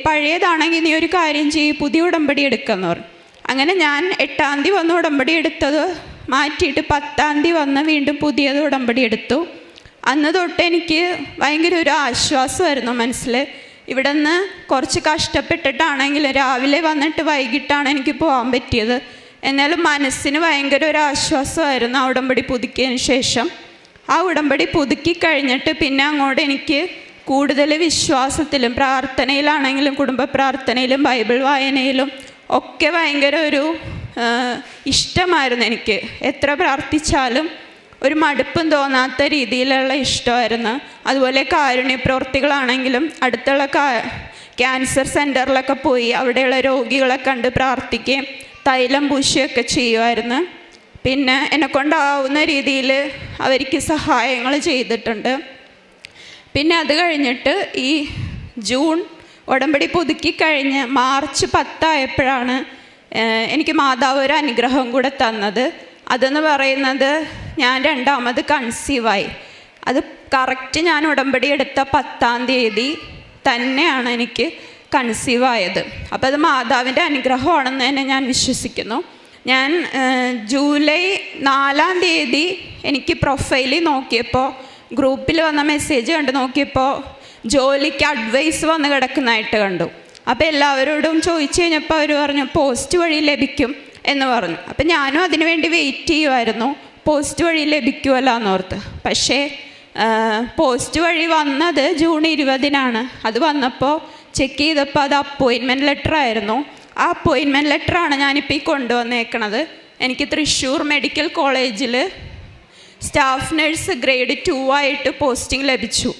Speaker 1: പഴയതാണെങ്കിൽ നീ ഒരു കാര്യം ചെയ്യ്, പുതിയ ഉടമ്പടി എടുക്കുമെന്ന് പറഞ്ഞു. അങ്ങനെ ഞാൻ 8-ാം തീയതി വന്ന് ഉടമ്പടി എടുത്തത് മാറ്റിയിട്ട് 10-ാം തീയതി വന്ന് വീണ്ടും പുതിയത് ഉടമ്പടി എടുത്തു. അന്ന് തൊട്ട് എനിക്ക് ഭയങ്കര ഒരു ആശ്വാസമായിരുന്നു മനസ്സിൽ. ഇവിടെ നിന്ന് കുറച്ച് കഷ്ടപ്പെട്ടിട്ടാണെങ്കിലും രാവിലെ വന്നിട്ട് വൈകിട്ടാണ് എനിക്ക് പോകാൻ പറ്റിയത്. എന്നാലും മനസ്സിന് ഭയങ്കര ഒരു ആശ്വാസമായിരുന്നു ആ ഉടമ്പടി പുതുക്കിയതിന് ശേഷം. ആ ഉടമ്പടി പുതുക്കി കഴിഞ്ഞിട്ട് പിന്നെ അങ്ങോട്ട് എനിക്ക് കൂടുതൽ വിശ്വാസത്തിലും പ്രാർത്ഥനയിലാണെങ്കിലും കുടുംബ പ്രാർത്ഥനയിലും ബൈബിൾ വായനയിലും ഒക്കെ ഭയങ്കര ഒരു ഇഷ്ടമായിരുന്നു എനിക്ക്. എത്ര പ്രാർത്ഥിച്ചാലും ഒരു മടുപ്പും തോന്നാത്ത രീതിയിലുള്ള ഇഷ്ടമായിരുന്നു. അതുപോലെ കാരുണ്യ പ്രവർത്തികളാണെങ്കിലും അടുത്തുള്ള ക്യാൻസർ സെൻറ്ററിലൊക്കെ പോയി അവിടെയുള്ള രോഗികളെ കണ്ട് പ്രാർത്ഥിക്കുകയും തൈലം പൂശുകയൊക്കെ ചെയ്യുമായിരുന്നു. പിന്നെ എന്നെക്കൊണ്ടാവുന്ന രീതിയിൽ അവർക്ക് സഹായങ്ങൾ ചെയ്തിട്ടുണ്ട്. പിന്നെ അത് കഴിഞ്ഞിട്ട് ഈ ജൂൺ ഉടമ്പടി പുതുക്കി കഴിഞ്ഞ് മാർച്ച് 10 ആയപ്പോഴാണ് എനിക്ക് മാതാവ് ഒരു അനുഗ്രഹം കൂടെ തന്നത്. അതെന്ന് പറയുന്നത് ഞാൻ 2ാമത് കൺസീവായി. അത് കറക്റ്റ് ഞാൻ ഉടമ്പടി എടുത്ത 10-ാം തീയതി തന്നെയാണ് എനിക്ക് കൺസീവായത്. അപ്പോൾ അത് മാതാവിൻ്റെ അനുഗ്രഹമാണെന്ന് തന്നെ ഞാൻ വിശ്വസിക്കുന്നു. ഞാൻ ജൂലൈ 4-ാം തീയതി എനിക്ക് പ്രൊഫൈലിൽ നോക്കിയപ്പോൾ ഗ്രൂപ്പിൽ വന്ന മെസ്സേജ് കണ്ട് നോക്കിയപ്പോൾ ജോലിക്ക് അഡ്വൈസ് വന്ന് കിടക്കുന്നതായിട്ട് കണ്ടു. അപ്പോൾ എല്ലാവരോടും ചോദിച്ചു കഴിഞ്ഞപ്പോൾ അവർ പറഞ്ഞു പോസ്റ്റ് വഴി ലഭിക്കും എന്ന് പറഞ്ഞു. അപ്പം ഞാനും അതിനു വേണ്ടി വെയിറ്റ് ചെയ്യുമായിരുന്നു, പോസ്റ്റ് വഴി ലഭിക്കുമല്ലോ എന്നോർത്ത്. പക്ഷേ പോസ്റ്റ് വഴി വന്നത് ജൂൺ 20-നാണ്. അത് വന്നപ്പോൾ ചെക്ക് ചെയ്തപ്പോൾ അത് അപ്പോയിൻമെൻറ്റ് ലെറ്റർ ആയിരുന്നു. ആ അപ്പോയിൻമെൻറ്റ് ലെറ്ററാണ് ഞാനിപ്പോൾ ഈ കൊണ്ടുവന്നേക്കണത്. എനിക്ക് തൃശ്ശൂർ മെഡിക്കൽ കോളേജിൽ സ്റ്റാഫ് നഴ്സ് ഗ്രേഡ് 2 ആയിട്ട് പോസ്റ്റിംഗ് ലഭിച്ചു.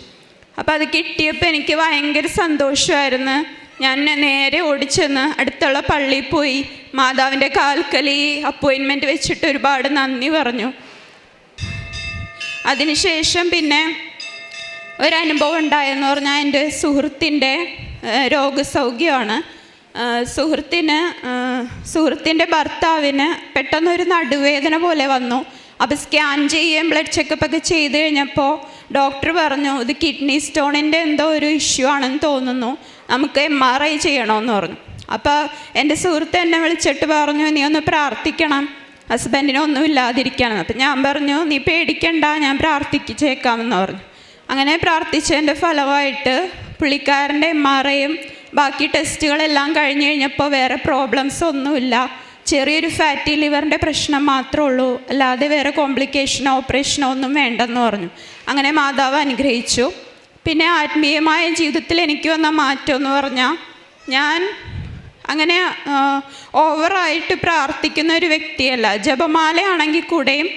Speaker 1: അപ്പോൾ അത് കിട്ടിയപ്പോൾ എനിക്ക് ഭയങ്കര സന്തോഷമായിരുന്നു. ഞാൻ നേരെ ഓടിച്ചെന്ന് അടുത്തുള്ള പള്ളിയിൽ പോയി മാതാവിൻ്റെ കാൽക്കൽ ഈ അപ്പോയിൻമെൻറ്റ് വെച്ചിട്ട് ഒരുപാട് നന്ദി പറഞ്ഞു. അതിനുശേഷം പിന്നെ ഒരനുഭവം ഉണ്ടായെന്ന് പറഞ്ഞാൽ എൻ്റെ സുഹൃത്തിൻ്റെ രോഗസൗഖ്യമാണ്. സുഹൃത്തിൻ്റെ ഭർത്താവിന് പെട്ടെന്നൊരു നടുവേദന പോലെ വന്നു. അപ്പോൾ സ്കാൻ ചെയ്യുകയും ബ്ലഡ് ചെക്കപ്പൊക്കെ ചെയ്ത് കഴിഞ്ഞപ്പോൾ ഡോക്ടർ പറഞ്ഞു ഇത് കിഡ്നി സ്റ്റോണിൻ്റെ എന്തോ ഒരു ഇഷ്യൂ ആണെന്ന് തോന്നുന്നു, നമുക്ക് MRI ചെയ്യണമെന്ന് പറഞ്ഞു. അപ്പോൾ എൻ്റെ സുഹൃത്ത് എന്നെ വിളിച്ചിട്ട് പറഞ്ഞു നീ ഒന്ന് പ്രാർത്ഥിക്കണം, ഹസ്ബൻഡിന് ഒന്നും ഇല്ലാതിരിക്കണം. അപ്പം ഞാൻ പറഞ്ഞു നീ പേടിക്കണ്ട, ഞാൻ പ്രാർത്ഥിച്ചേക്കാമെന്ന് പറഞ്ഞു. അങ്ങനെ പ്രാർത്ഥിച്ചതിൻ്റെ ഫലമായിട്ട് പുള്ളിക്കാരൻ്റെ MRIയും ബാക്കി ടെസ്റ്റുകളെല്ലാം കഴിഞ്ഞ് കഴിഞ്ഞപ്പോൾ വേറെ പ്രോബ്ലംസ് ഒന്നുമില്ല. ചെറിയൊരു ഫാറ്റി ലിവറിൻ്റെ പ്രശ്നം മാത്രമേ ഉള്ളൂ, അല്ലാതെ വേറെ കോംപ്ലിക്കേഷനോ ഓപ്പറേഷനോ ഒന്നും വേണ്ടെന്ന് പറഞ്ഞു. അങ്ങനെ മാതാവ് അനുഗ്രഹിച്ചു. പിന്നെ ആത്മീയമായ ജീവിതത്തിൽ എനിക്ക് വന്ന മാറ്റം എന്ന് പറഞ്ഞാൽ ഞാൻ അങ്ങനെ ഓവറായിട്ട് പ്രാർത്ഥിക്കുന്ന ഒരു വ്യക്തിയല്ല. ജപമാലയാണെങ്കിൽ കൂടെയും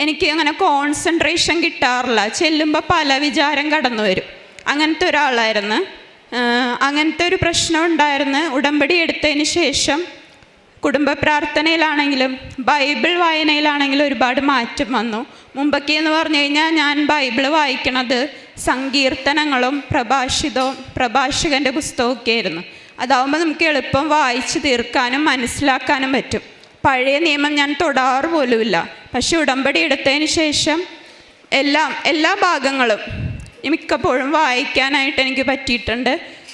Speaker 1: എനിക്ക് അങ്ങനെ കോൺസെൻട്രേഷൻ കിട്ടാറില്ല. ചെല്ലുമ്പോൾ പല വിചാരം കടന്നു വരും. അങ്ങനത്തെ ഒരാളായിരുന്നു. അങ്ങനത്തെ ഒരു പ്രശ്നം ഉണ്ടായിരുന്നു. ഉടമ്പടി എടുത്തതിന് ശേഷം കുടുംബ പ്രാർത്ഥനയിലാണെങ്കിലും ബൈബിൾ വായനയിലാണെങ്കിലും ഒരുപാട് മാറ്റം വന്നു. മുമ്പൊക്കെ എന്ന് പറഞ്ഞു കഴിഞ്ഞാൽ ഞാൻ ബൈബിൾ വായിക്കണത് സങ്കീർത്തനങ്ങളും പ്രഭാഷകൻ്റെ പുസ്തകമൊക്കെ ആയിരുന്നു. അതാവുമ്പോൾ നമുക്ക് എളുപ്പം വായിച്ച് തീർക്കാനും മനസ്സിലാക്കാനും പറ്റും. പഴയ നിയമം ഞാൻ തൊടാറ് പോലുമില്ല. പക്ഷെ ഉടമ്പടി എടുത്തതിന് ശേഷം എല്ലാ ഭാഗങ്ങളും മിക്കപ്പോഴും വായിക്കാനായിട്ട് എനിക്ക് പറ്റിയിട്ടുണ്ട്.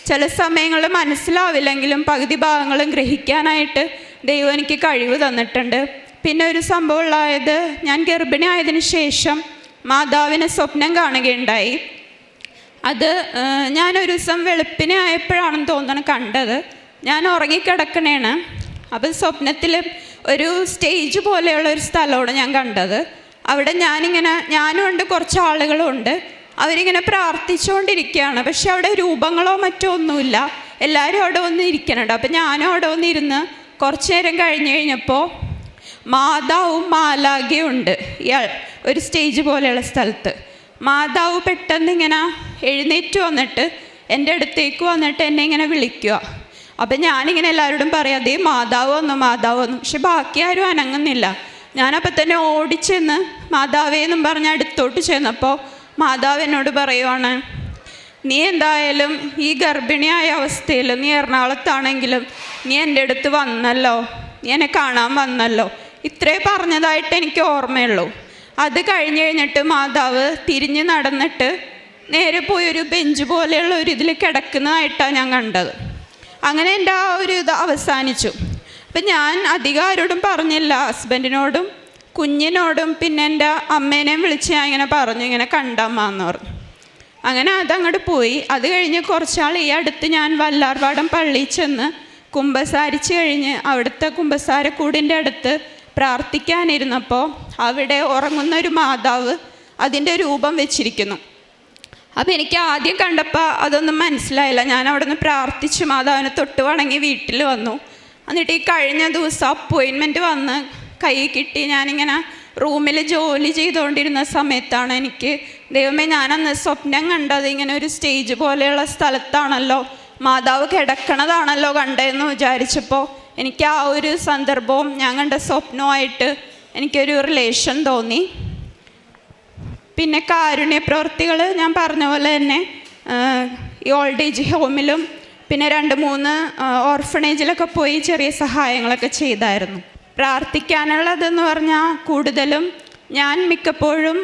Speaker 1: ചില സമയങ്ങളിൽ മനസ്സിലാവില്ലെങ്കിലും പകുതി ഭാഗങ്ങളും ഗ്രഹിക്കാനായിട്ട് ദൈവം എനിക്ക് കഴിവ് തന്നിട്ടുണ്ട്. പിന്നെ ഒരു സംഭവം ഉള്ളായത്, ഞാൻ ഗർഭിണി ആയതിനു ശേഷം മാതാവിനെ സ്വപ്നം കാണുകയുണ്ടായി. അത് ഞാനൊരു ദിവസം വെളുപ്പിനെ ആയപ്പോഴാണെന്ന് തോന്നണം കണ്ടത്. ഞാൻ ഉറങ്ങിക്കിടക്കണേണ്. അപ്പോൾ സ്വപ്നത്തിൽ ഒരു സ്റ്റേജ് പോലെയുള്ള ഒരു സ്ഥലമാണ് ഞാൻ കണ്ടത്. അവിടെ ഞാനും ഉണ്ട്, കുറച്ച് ആളുകളും ഉണ്ട്. അവരിങ്ങനെ പ്രാർത്ഥിച്ചുകൊണ്ടിരിക്കുകയാണ്. പക്ഷെ അവിടെ രൂപങ്ങളോ മറ്റോ ഒന്നുമില്ല. എല്ലാവരും അവിടെ വന്ന് ഇരിക്കണുണ്ട്. അപ്പം ഞാനും അവിടെ വന്നിരുന്ന് കുറച്ച് നേരം കഴിഞ്ഞപ്പോൾ മാതാവും മാലാഖയും ഉണ്ട് ഇയാൾ ഒരു സ്റ്റേജ് പോലെയുള്ള സ്ഥലത്ത്. മാതാവ് പെട്ടെന്ന് ഇങ്ങനെ എഴുന്നേറ്റ് വന്നിട്ട് എൻ്റെ അടുത്തേക്ക് വന്നിട്ട് എന്നെ ഇങ്ങനെ വിളിക്കുക. അപ്പം ഞാനിങ്ങനെ എല്ലാവരോടും പറയാം അതേ മാതാവ് വന്നു. പക്ഷെ ബാക്കി ആരും അനങ്ങുന്നില്ല. ഞാനപ്പം തന്നെ ഓടിച്ചെന്ന് മാതാവേന്നും പറഞ്ഞ് അടുത്തോട്ട് ചെന്നപ്പോൾ മാതാവ് എന്നോട് പറയുവാണ്, നീ എന്തായാലും ഈ ഗർഭിണിയായ അവസ്ഥയിൽ നീ എറണാകുളത്താണെങ്കിലും നീ എൻ്റെ അടുത്ത് വന്നല്ലോ, നീ എന്നെ കാണാൻ വന്നല്ലോ. ഇത്രേ പറഞ്ഞതായിട്ട് എനിക്ക് ഓർമ്മയുള്ളൂ. അത് കഴിഞ്ഞിട്ട് മാതാവ് തിരിഞ്ഞ് നടന്നിട്ട് നേരെ പോയി ഒരു ബെഞ്ച് പോലെയുള്ള ഒരു ഇതിൽ കിടക്കുന്നതായിട്ടാണ് ഞാൻ കണ്ടത്. അങ്ങനെ എൻ്റെ ആ ഒരു ഇത് അവസാനിച്ചു. അപ്പം ഞാൻ അധികം ആരോടും പറഞ്ഞില്ല. ഹസ്ബൻഡിനോടും കുഞ്ഞിനോടും പിന്നെ എൻ്റെ അമ്മേനെയും വിളിച്ച് ഞാൻ ഇങ്ങനെ പറഞ്ഞു, ഇങ്ങനെ കണ്ടമ്മയെന്ന് പറഞ്ഞു. അങ്ങനെ അതങ്ങോട്ട് പോയി. അത് കഴിഞ്ഞ് കുറച്ചാൾ ഈ അടുത്ത് ഞാൻ വല്ലാർപാടം പള്ളിയിൽ ചെന്ന് കുമ്പസാരിച്ച് കഴിഞ്ഞ് അവിടുത്തെ കുമ്പസാരക്കൂടിൻ്റെ അടുത്ത് പ്രാർത്ഥിക്കാനിരുന്നപ്പോൾ അവിടെ ഉറങ്ങുന്നൊരു മാതാവ് അതിൻ്റെ രൂപം വെച്ചിരിക്കുന്നു. അപ്പോൾ എനിക്ക് ആദ്യം കണ്ടപ്പോൾ അതൊന്നും മനസ്സിലായില്ല. ഞാൻ അവിടെ നിന്ന് പ്രാർത്ഥിച്ച് മാതാവിനെ തൊട്ട് വണങ്ങി വീട്ടിൽ വന്നു. എന്നിട്ട് ഈ കഴിഞ്ഞ ദിവസം അപ്പോയിൻമെൻറ്റ് വന്ന് കൈ കിട്ടി ഞാനിങ്ങനെ റൂമിൽ ജോലി ചെയ്തുകൊണ്ടിരുന്ന സമയത്താണ് എനിക്ക് ദൈവമേ, ഞാനന്ന് സ്വപ്നം കണ്ടത് ഇങ്ങനെ ഒരു സ്റ്റേജ് പോലെയുള്ള സ്ഥലത്താണല്ലോ, മാതാവ് കിടക്കണതാണല്ലോ കണ്ടതെന്ന് വിചാരിച്ചപ്പോൾ എനിക്ക് ആ ഒരു സന്ദർഭവും ഞാൻ കണ്ട സ്വപ്നവുമായിട്ട് എനിക്കൊരു റിലേഷൻ തോന്നി. പിന്നെ കാരുണ്യ പ്രവൃത്തികൾ ഞാൻ പറഞ്ഞ പോലെ തന്നെ ഈ ഓൾഡ് ഏജ് ഹോമിലും പിന്നെ 2-3 ഓർഫണേജിലൊക്കെ പോയി ചെറിയ സഹായങ്ങളൊക്കെ ചെയ്തായിരുന്നു. പ്രാർത്ഥിക്കാനുള്ളതെന്ന് പറഞ്ഞാൽ കൂടുതലും ഞാൻ മിക്കപ്പോഴും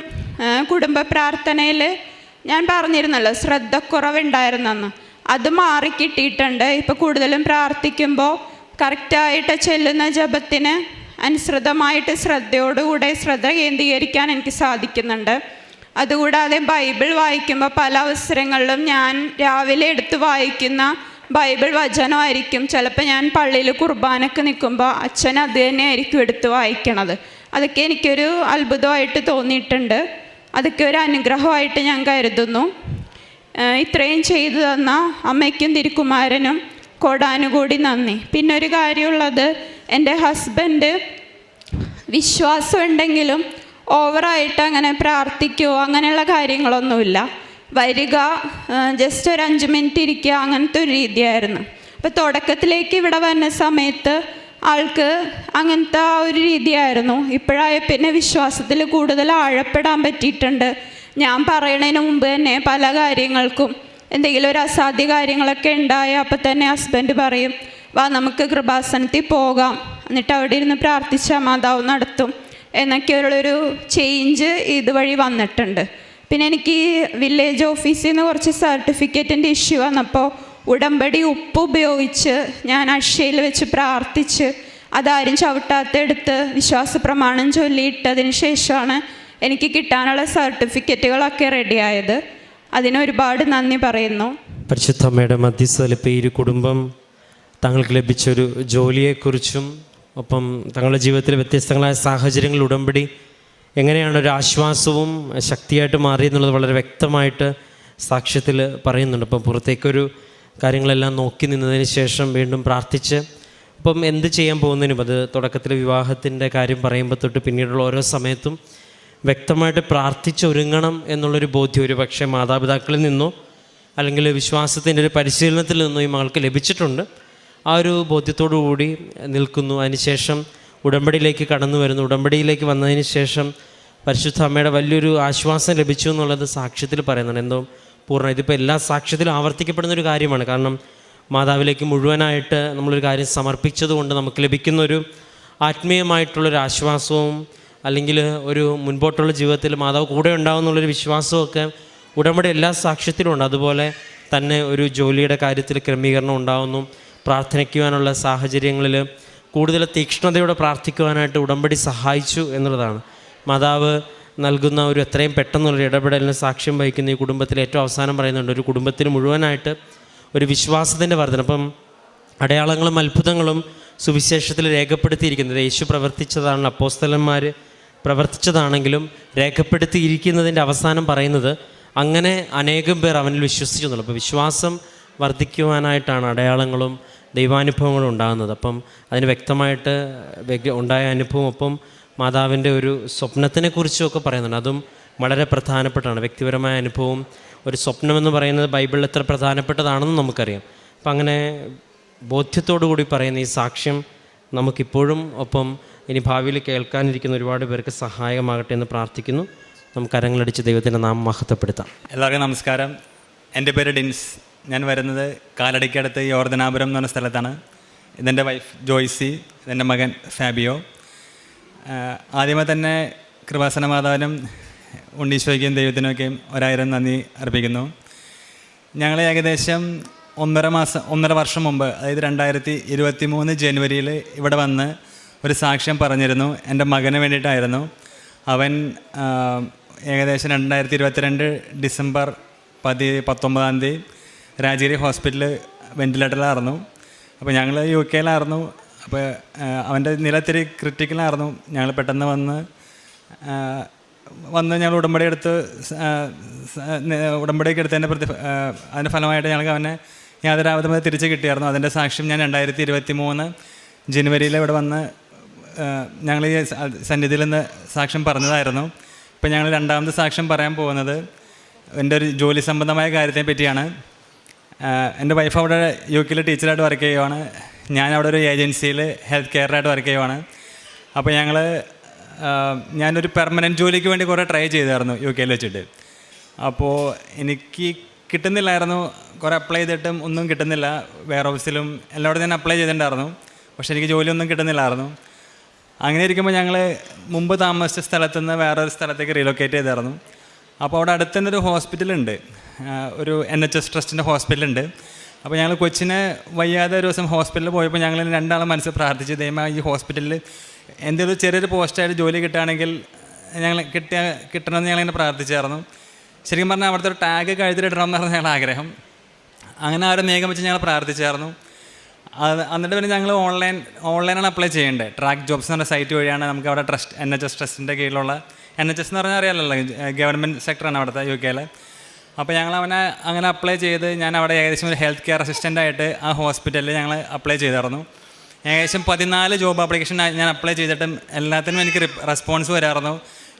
Speaker 1: കുടുംബ പ്രാർത്ഥനയിൽ ഞാൻ പറഞ്ഞിരുന്നല്ലോ ശ്രദ്ധക്കുറവുണ്ടായിരുന്നെന്ന്, അത് മാറിക്കിട്ടിയിട്ടുണ്ട്. ഇപ്പോൾ കൂടുതലും പ്രാർത്ഥിക്കുമ്പോൾ കറക്റ്റായിട്ട് ചെല്ലുന്ന ജപത്തിന് അനുസൃതമായിട്ട് ശ്രദ്ധയോടുകൂടെ ശ്രദ്ധ കേന്ദ്രീകരിക്കാൻ എനിക്ക് സാധിക്കുന്നുണ്ട്. അതുകൂടാതെ ബൈബിൾ വായിക്കുമ്പോൾ പല അവസരങ്ങളിലും ഞാൻ രാവിലെ എടുത്ത് വായിക്കുന്ന ബൈബിൾ വചനമായിരിക്കും ചിലപ്പോൾ ഞാൻ പള്ളിയിൽ കുർബാനക്ക് നിൽക്കുമ്പോൾ അച്ഛൻ അത് തന്നെയായിരിക്കും എടുത്ത് വായിക്കണത്. അതൊക്കെ എനിക്കൊരു അത്ഭുതമായിട്ട് തോന്നിയിട്ടുണ്ട്. അതൊക്കെ ഒരു അനുഗ്രഹമായിട്ട് ഞാൻ കരുതുന്നു. ഇത്രയും ചെയ്തു തന്ന അമ്മയ്ക്കും തിരുക്കുമാരനും കോടാനുകൂടി നന്ദി. പിന്നെ ഒരു കാര്യമുള്ളത്, എൻ്റെ ഹസ്ബൻഡ് വിശ്വാസം ഉണ്ടെങ്കിലും ഓവറായിട്ട് അങ്ങനെ പ്രാർത്ഥിക്കുകയോ അങ്ങനെയുള്ള കാര്യങ്ങളൊന്നുമില്ല. വരിക, ജസ്റ്റ് ഒരു 5 മിനിറ്റ് ഇരിക്കുക, അങ്ങനത്തെ ഒരു രീതിയായിരുന്നു. അപ്പോൾ തുടക്കത്തിലേക്ക് ഇവിടെ വന്ന സമയത്ത് ആൾക്ക് അങ്ങനത്തെ ആ ഒരു രീതിയായിരുന്നു. ഇപ്പോഴായ പിന്നെ വിശ്വാസത്തിൽ കൂടുതൽ ആഴപ്പെടാൻ പറ്റിയിട്ടുണ്ട്. ഞാൻ പറയണതിന് മുമ്പ് തന്നെ പല കാര്യങ്ങൾക്കും എന്തെങ്കിലും ഒരു അസാധ്യ കാര്യങ്ങളൊക്കെ ഉണ്ടായ അപ്പം തന്നെ ഹസ്ബൻഡ് പറയും, വാ നമുക്ക് കൃപാസനത്തിൽ പോകാം, എന്നിട്ട് അവിടെ ഇരുന്ന് പ്രാർത്ഥിച്ചാൽ മാതാവ് നടത്തും എന്നൊക്കെയുള്ളൊരു ചേഞ്ച് ഇതുവഴി വന്നിട്ടുണ്ട്. പിന്നെ എനിക്ക് ഈ വില്ലേജ് ഓഫീസിൽ നിന്ന് കുറച്ച് സർട്ടിഫിക്കറ്റിൻ്റെ ഇഷ്യൂ വന്നപ്പോൾ ഉടമ്പടി ഉപ്പ് ഉപയോഗിച്ച് ഞാൻ അക്ഷയയിൽ വെച്ച് പ്രാർത്ഥിച്ച് അതാരും ചവിട്ടാത്തെടുത്ത് വിശ്വാസ പ്രമാണം ചൊല്ലിയിട്ടതിന് ശേഷമാണ് എനിക്ക് കിട്ടാനുള്ള സർട്ടിഫിക്കറ്റുകളൊക്കെ റെഡിയായത്. അതിനൊരുപാട് നന്ദി പറയുന്നു.
Speaker 2: പരിശുദ്ധ അമ്മയുടെ മധ്യസ്ഥതയിൽ ഇപ്പോൾ ഈ കുടുംബം തങ്ങൾക്ക് ലഭിച്ചൊരു ജോലിയെക്കുറിച്ചും ഒപ്പം തങ്ങളുടെ ജീവിതത്തിലെ വ്യത്യസ്തങ്ങളായ സാഹചര്യങ്ങൾ ഉടമ്പടി എങ്ങനെയാണ് ഒരു ആശ്വാസവും ശക്തിയായിട്ട് മാറിയെന്നുള്ളത് വളരെ വ്യക്തമായിട്ട് സാക്ഷ്യത്തിൽ പറയുന്നുണ്ട്. അപ്പം പുറത്തേക്കൊരു കാര്യങ്ങളെല്ലാം നോക്കി നിന്നതിന് ശേഷം വീണ്ടും പ്രാർത്ഥിച്ച് അപ്പം എന്ത് ചെയ്യാൻ പോകുന്നതിനും, അത് തുടക്കത്തിൽ വിവാഹത്തിൻ്റെ കാര്യം പറയുമ്പോൾ തൊട്ട് പിന്നീടുള്ള ഓരോ സമയത്തും വ്യക്തമായിട്ട് പ്രാർത്ഥിച്ചൊരുങ്ങണം എന്നുള്ളൊരു ബോധ്യം ഒരു പക്ഷേ മാതാപിതാക്കളിൽ നിന്നോ അല്ലെങ്കിൽ വിശ്വാസത്തിൻ്റെ ഒരു പരിശീലനത്തിൽ നിന്നോ ഈ മകൾക്ക് ലഭിച്ചിട്ടുണ്ട്. ആ ഒരു ബോധ്യത്തോടു കൂടി നിൽക്കുന്നു. അതിനുശേഷം ഉടമ്പടിയിലേക്ക് കടന്നു വരുന്നു. ഉടമ്പടിയിലേക്ക് വന്നതിന് ശേഷം പരിശുദ്ധ അമ്മയുടെ വലിയൊരു ആശ്വാസം ലഭിച്ചു എന്നുള്ളത് സാക്ഷ്യത്തിൽ പറയുന്നുണ്ട്. എന്തോ പൂർണ്ണ ഇതിപ്പോൾ എല്ലാ സാക്ഷ്യത്തിലും ആവർത്തിക്കപ്പെടുന്നൊരു കാര്യമാണ്. കാരണം മാതാവിലേക്ക് മുഴുവനായിട്ട് നമ്മളൊരു കാര്യം സമർപ്പിച്ചതുകൊണ്ട് നമുക്ക് ലഭിക്കുന്നൊരു ആത്മീയമായിട്ടുള്ളൊരു ആശ്വാസവും അല്ലെങ്കിൽ ഒരു മുൻപോട്ടുള്ള ജീവിതത്തിൽ മാതാവ് കൂടെ ഉണ്ടാകുമെന്നുള്ളൊരു വിശ്വാസമൊക്കെ ഉടമ്പടി എല്ലാ സാക്ഷ്യത്തിലും ഉണ്ട്. അതുപോലെ തന്നെ ഒരു ജോലിയുടെ കാര്യത്തിൽ ക്രമീകരണം ഉണ്ടാകുന്നു. പ്രാർത്ഥിക്കുവാനുള്ള സാഹചര്യങ്ങളിൽ കൂടുതൽ തീക്ഷ്ണതയോടെ പ്രാർത്ഥിക്കുവാനായിട്ട് ഉടമ്പടി സഹായിച്ചു എന്നുള്ളതാണ്. മാതാവ് നൽകുന്ന ഒരു എത്രയും പെട്ടെന്നുള്ളൊരു ഇടപെടലിന് സാക്ഷ്യം വഹിക്കുന്ന ഈ കുടുംബത്തിൽ ഏറ്റവും അവസാനം പറയുന്നുണ്ട്, ഒരു കുടുംബത്തിന് മുഴുവനായിട്ട് ഒരു വിശ്വാസത്തിൻ്റെ വർധന. അപ്പം അടയാളങ്ങളും അത്ഭുതങ്ങളും സുവിശേഷത്തിൽ രേഖപ്പെടുത്തിയിരിക്കുന്നത് യേശു പ്രവർത്തിച്ചതാണ്, അപ്പോസ്തലന്മാർ പ്രവർത്തിച്ചതാണെങ്കിലും രേഖപ്പെടുത്തിയിരിക്കുന്നതിൻ്റെ അവസാനം പറയുന്നത് അങ്ങനെ അനേകം പേർ അവനിൽ വിശ്വസിച്ചു എന്നുള്ളത്. അപ്പോൾ വിശ്വാസം വർദ്ധിക്കുവാനായിട്ടാണ് അടയാളങ്ങളും ദൈവാനുഭവങ്ങളും ഉണ്ടാകുന്നത്. അപ്പം അതിന് വ്യക്തമായിട്ട് ഉണ്ടായ അനുഭവം ഒപ്പം മാതാവിൻ്റെ ഒരു സ്വപ്നത്തിനെക്കുറിച്ചുമൊക്കെ പറയുന്നുണ്ട്. അതും വളരെ പ്രധാനപ്പെട്ടാണ്. വ്യക്തിപരമായ അനുഭവം, ഒരു സ്വപ്നമെന്ന് പറയുന്നത് ബൈബിളിൽ എത്ര പ്രധാനപ്പെട്ടതാണെന്ന് നമുക്കറിയാം. അപ്പം അങ്ങനെ ബോധ്യത്തോടു കൂടി പറയുന്ന ഈ സാക്ഷ്യം നമുക്കിപ്പോഴും ഒപ്പം ഇനി ഭാവിയിൽ കേൾക്കാനിരിക്കുന്ന ഒരുപാട് പേർക്ക് സഹായകമാകട്ടെ എന്ന് പ്രാർത്ഥിക്കുന്നു. നമുക്ക് കരങ്ങളടിച്ച് ദൈവത്തിൻ്റെ നാമം മഹത്വപ്പെടുത്താം.
Speaker 3: എല്ലാവർക്കും നമസ്കാരം. എൻ്റെ പേര് ഡിൻസ്. ഞാൻ വരുന്നത് കാലടിക്കടുത്ത് യോർദനാപുരം എന്ന് പറഞ്ഞ സ്ഥലത്താണ്. ഇതെൻ്റെ വൈഫ് ജോയ്സി, ഇതെൻ്റെ മകൻ ഫാബിയോ. ആദ്യമേ തന്നെ കൃപാസന മാതാവിനും ഉണ്ണീശോയ്ക്കും ദൈവത്തിനൊക്കെയും 1000 നന്ദി അർപ്പിക്കുന്നു. ഞങ്ങൾ ഏകദേശം 1.5 വർഷം മുമ്പ്, അതായത് 2023 ജനുവരിയിൽ ഇവിടെ വന്ന് ഒരു സാക്ഷ്യം പറഞ്ഞിരുന്നു. എൻ്റെ മകന് വേണ്ടിയിട്ടായിരുന്നു. അവൻ ഏകദേശം 2022 ഡിസംബർ 19 രാജഗിരി ഹോസ്പിറ്റലിൽ വെൻറ്റിലേറ്ററിലായിരുന്നു. അപ്പോൾ ഞങ്ങൾ UK-യിലായിരുന്നു. അപ്പോൾ അവൻ്റെ നില ഇത്തിരി ക്രിട്ടിക്കലായിരുന്നു. ഞങ്ങൾ പെട്ടെന്ന് വന്ന് ഞങ്ങൾ ഉടമ്പടിയൊക്കെ എടുത്തതിൻ്റെ അതിൻ്റെ ഫലമായിട്ട് ഞങ്ങൾക്ക് അവനെ യാതൊരാവധം തിരിച്ച് കിട്ടിയായിരുന്നു. അതിൻ്റെ സാക്ഷ്യം ഞാൻ 2023 ജനുവരിയിൽ ഇവിടെ വന്ന് ഞങ്ങൾ ഈ സന്നിധിയിൽ നിന്ന് സാക്ഷ്യം പറഞ്ഞതായിരുന്നു. ഇപ്പം ഞങ്ങൾ രണ്ടാമത് സാക്ഷ്യം പറയാൻ പോകുന്നത് എൻ്റെ ഒരു ജോലി സംബന്ധമായ കാര്യത്തെ പറ്റിയാണ്. എൻ്റെ വൈഫ് അവിടെ UK ടീച്ചറായിട്ട് വർക്ക് ചെയ്യുവാണ്. ഞാൻ അവിടെ ഒരു ഏജൻസിയിൽ ഹെൽത്ത് കെയറായിട്ട് വർക്ക് ചെയ്യുവാണ്. അപ്പോൾ ഞാനൊരു പെർമനൻറ്റ് ജോലിക്ക് വേണ്ടി കുറേ ട്രൈ ചെയ്തായിരുന്നു UK വെച്ചിട്ട്. അപ്പോൾ എനിക്ക് കിട്ടുന്നില്ലായിരുന്നു. കുറേ അപ്ലൈ ചെയ്തിട്ടും ഒന്നും കിട്ടുന്നില്ല. വെയർ ഹൗസിലും എല്ലായിടത്തും ഞാൻ അപ്ലൈ ചെയ്തിട്ടുണ്ടായിരുന്നു. പക്ഷേ എനിക്ക് ജോലിയൊന്നും കിട്ടുന്നില്ലായിരുന്നു. അങ്ങനെ ഇരിക്കുമ്പോൾ ഞങ്ങൾ മുമ്പ് താമസിച്ച സ്ഥലത്തു നിന്ന് വേറൊരു സ്ഥലത്തേക്ക് റീലൊക്കേറ്റ് ചെയ്തായിരുന്നു. അപ്പോൾ അവിടെ അടുത്ത് തന്നെ ഒരു ഹോസ്പിറ്റലുണ്ട്, ഒരു NHS ട്രസ്റ്റിൻ്റെ ഹോസ്പിറ്റലുണ്ട്. അപ്പോൾ ഞങ്ങൾ കൊച്ചിനെ വയ്യാതെ ഒരു ദിവസം ഹോസ്പിറ്റലിൽ പോയപ്പോൾ ഞങ്ങൾ രണ്ടാളും മനസ്സിൽ പ്രാർത്ഥിച്ചു, ദൈവമേ ഈ ഹോസ്പിറ്റലിൽ എന്തെങ്കിലും ചെറിയൊരു പോസ്റ്റായിട്ട് ജോലി കിട്ടുകയാണെങ്കിൽ കിട്ടണമെന്ന് ഞങ്ങളിങ്ങനെ പ്രാർത്ഥിച്ചായിരുന്നു. ശരിക്കും പറഞ്ഞാൽ അവിടുത്തെ ഒരു ടാഗ് കഴുത്തിലിടണമെന്ന് പറഞ്ഞ ഞങ്ങളുടെ ആഗ്രഹം. അങ്ങനെ ആ ഒരു മേഘം വെച്ച് ഞങ്ങൾ പ്രാർത്ഥിച്ചായിരുന്നു. എന്നിട്ട് പിന്നെ ഞങ്ങൾ ഓൺലൈനാണ് അപ്ലൈ ചെയ്യേണ്ടത്. ട്രാക്ക് ജോബ്സ് എന്ന് പറഞ്ഞ സൈറ്റ് വഴിയാണ് നമുക്ക് അവിടെ NHS ട്രസ്റ്റിൻ്റെ കീഴിലുള്ള, NHS എന്ന് പറഞ്ഞാൽ അറിയാമല്ലോ, ഗവൺമെൻറ് സെക്ടറാണ് അവിടുത്തെ UK. അപ്പോൾ ഞങ്ങൾ അങ്ങനെ അപ്ലൈ ചെയ്ത് ഞാൻ അവിടെ ഏകദേശം ഒരു ഹെൽത്ത് കെയർ അസിസ്റ്റൻ്റായിട്ട് ആ ഹോസ്പിറ്റലിൽ ഞങ്ങൾ അപ്ലൈ ചെയ്തായിരുന്നു. ഏകദേശം 14 ജോബ് ആപ്ലിക്കേഷൻ ഞാൻ അപ്ലൈ ചെയ്തിട്ടും എല്ലാത്തിനും എനിക്ക് റെസ്പോൺസ് വരായിരുന്നു.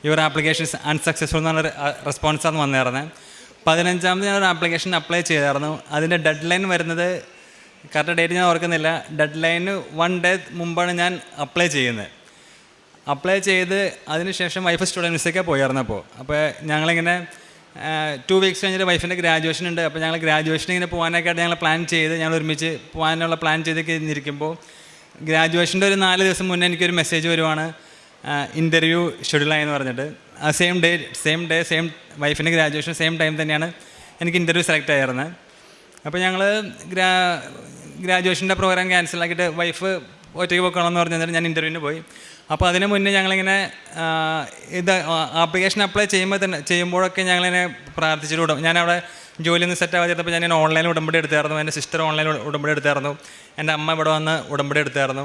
Speaker 3: യുവർ ആപ്ലിക്കേഷൻസ് അൺസക്സസ്ഫുൾ എന്ന് പറഞ്ഞ റെസ്പോൺസാണ് വന്നിരുന്നത്. 15ാമത് ഞാനൊരു ആപ്ലിക്കേഷൻ അപ്ലൈ ചെയ്തായിരുന്നു. അതിൻ്റെ ഡെഡ് ലൈൻ വരുന്നത് കറക്റ്റ് ഡേറ്റ് ഞാൻ ഓർക്കുന്നില്ല. ഡെഡ് ലൈന് 1 ഡേ മുമ്പാണ് ഞാൻ അപ്ലൈ ചെയ്യുന്നത്. അപ്ലൈ ചെയ്ത് അതിനുശേഷം വൈഫ് സ്റ്റുഡൻറ്റ് വിസയ്ക്ക് പോയായിരുന്നു. അപ്പോൾ ഞങ്ങളിങ്ങനെ 2 വീക്സ് കഴിഞ്ഞിട്ട് വൈഫിൻ്റെ ഗ്രാജുവേഷൻ ഉണ്ട്. അപ്പോൾ ഞങ്ങൾ ഗ്രാജുവേഷൻ ഇങ്ങനെ പോകാനൊക്കെയായിട്ട് ഞങ്ങൾ പ്ലാൻ ചെയ്ത് ഞങ്ങൾ ഒരുമിച്ച് പോകാനുള്ള പ്ലാൻ ചെയ്തൊക്കെ ഇരിക്കുമ്പോൾ ഗ്രാജുവേഷൻ്റെ ഒരു 4 ദിവസം മുന്നേ എനിക്കൊരു മെസ്സേജ് വരുവാണ്, ഇൻ്റർവ്യൂ ഷെഡ്യൂളായെന്ന് പറഞ്ഞിട്ട്. ആ സെയിം ഡേ വൈഫിൻ്റെ ഗ്രാജുവേഷൻ സെയിം ടൈം തന്നെയാണ് എനിക്ക് ഇൻ്റർവ്യൂ സെലക്ട് ആയിരുന്നത്. അപ്പോൾ ഞങ്ങൾ ഗ്രാജുവേഷൻ്റെ പ്രോഗ്രാം ക്യാൻസലാക്കിയിട്ട് വൈഫ് ഒറ്റയ്ക്ക് പോക്കണമെന്ന് പറഞ്ഞിട്ട് ഞാൻ ഇൻ്റർവ്യൂവിന് പോയി. അപ്പോൾ അതിന് മുന്നേ ഞങ്ങളിങ്ങനെ ആപ്ലിക്കേഷൻ അപ്ലൈ ചെയ്യുമ്പോഴൊക്കെ ഞങ്ങളിങ്ങനെ പ്രാർത്ഥിച്ചിട്ട് ഞാനവിടെ ജോലിയൊന്നും സെറ്റ് ആവാതിരുന്നപ്പോൾ ഞാൻ ഓൺലൈനിൽ ഉടമ്പടി എടുത്തായിരുന്നു. എൻ്റെ സിസ്റ്റർ ഓൺലൈനിൽ ഉടമ്പടി എടുത്തായിരുന്നു. എൻ്റെ അമ്മ ഇവിടെ വന്ന് ഉടമ്പടി എടുത്തായിരുന്നു.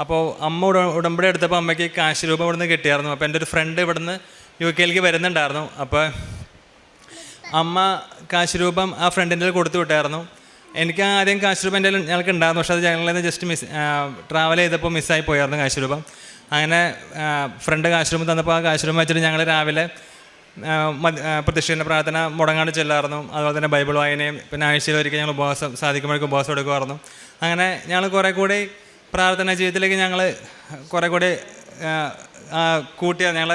Speaker 3: അപ്പോൾ അമ്മ ഉടമ്പടി എടുത്തപ്പോൾ അമ്മയ്ക്ക് കാശ് രൂപ ഇവിടെ നിന്ന് കിട്ടിയായിരുന്നു. അപ്പോൾ എൻ്റെ ഒരു ഫ്രണ്ട് ഇവിടെ നിന്ന് UK വരുന്നുണ്ടായിരുന്നു. അപ്പോൾ അമ്മ കാശ് രൂപം ആ ഫ്രണ്ടിൻ്റെ കൊടുത്തു വിട്ടായിരുന്നു. എനിക്ക് ആദ്യം കാശ് രൂപം എൻ്റെ ഞങ്ങൾക്ക് ഉണ്ടായിരുന്നു. പക്ഷേ അത് ഞങ്ങളിന്ന് ജസ്റ്റ് ട്രാവൽ ചെയ്തപ്പോൾ മിസ്സായി പോയായിരുന്നു കാശ് രൂപം. അങ്ങനെ ഫ്രണ്ട് കാശ് രൂപം തന്നപ്പോൾ ആ കാശ് രൂപം വെച്ചിട്ട് ഞങ്ങൾ രാവിലെ പ്രതിഷ്ഠേൻ്റെ പ്രാർത്ഥന മുടങ്ങാണ്ട് ചെല്ലായിരുന്നു. അതുപോലെ തന്നെ ബൈബിൾ വായനയും പിന്നെ ആഴ്ചയിൽ ഒരിക്കൽ ഞങ്ങൾ ഉപവാസം സാധിക്കുമ്പോഴേക്കും ഉപവാസം എടുക്കുമായിരുന്നു. അങ്ങനെ ഞങ്ങൾ കുറേ കൂടി പ്രാർത്ഥന ജീവിതത്തിലേക്ക് ഞങ്ങൾ കുറേ കൂടി കൂട്ടിയായിരുന്നു. ഞങ്ങൾ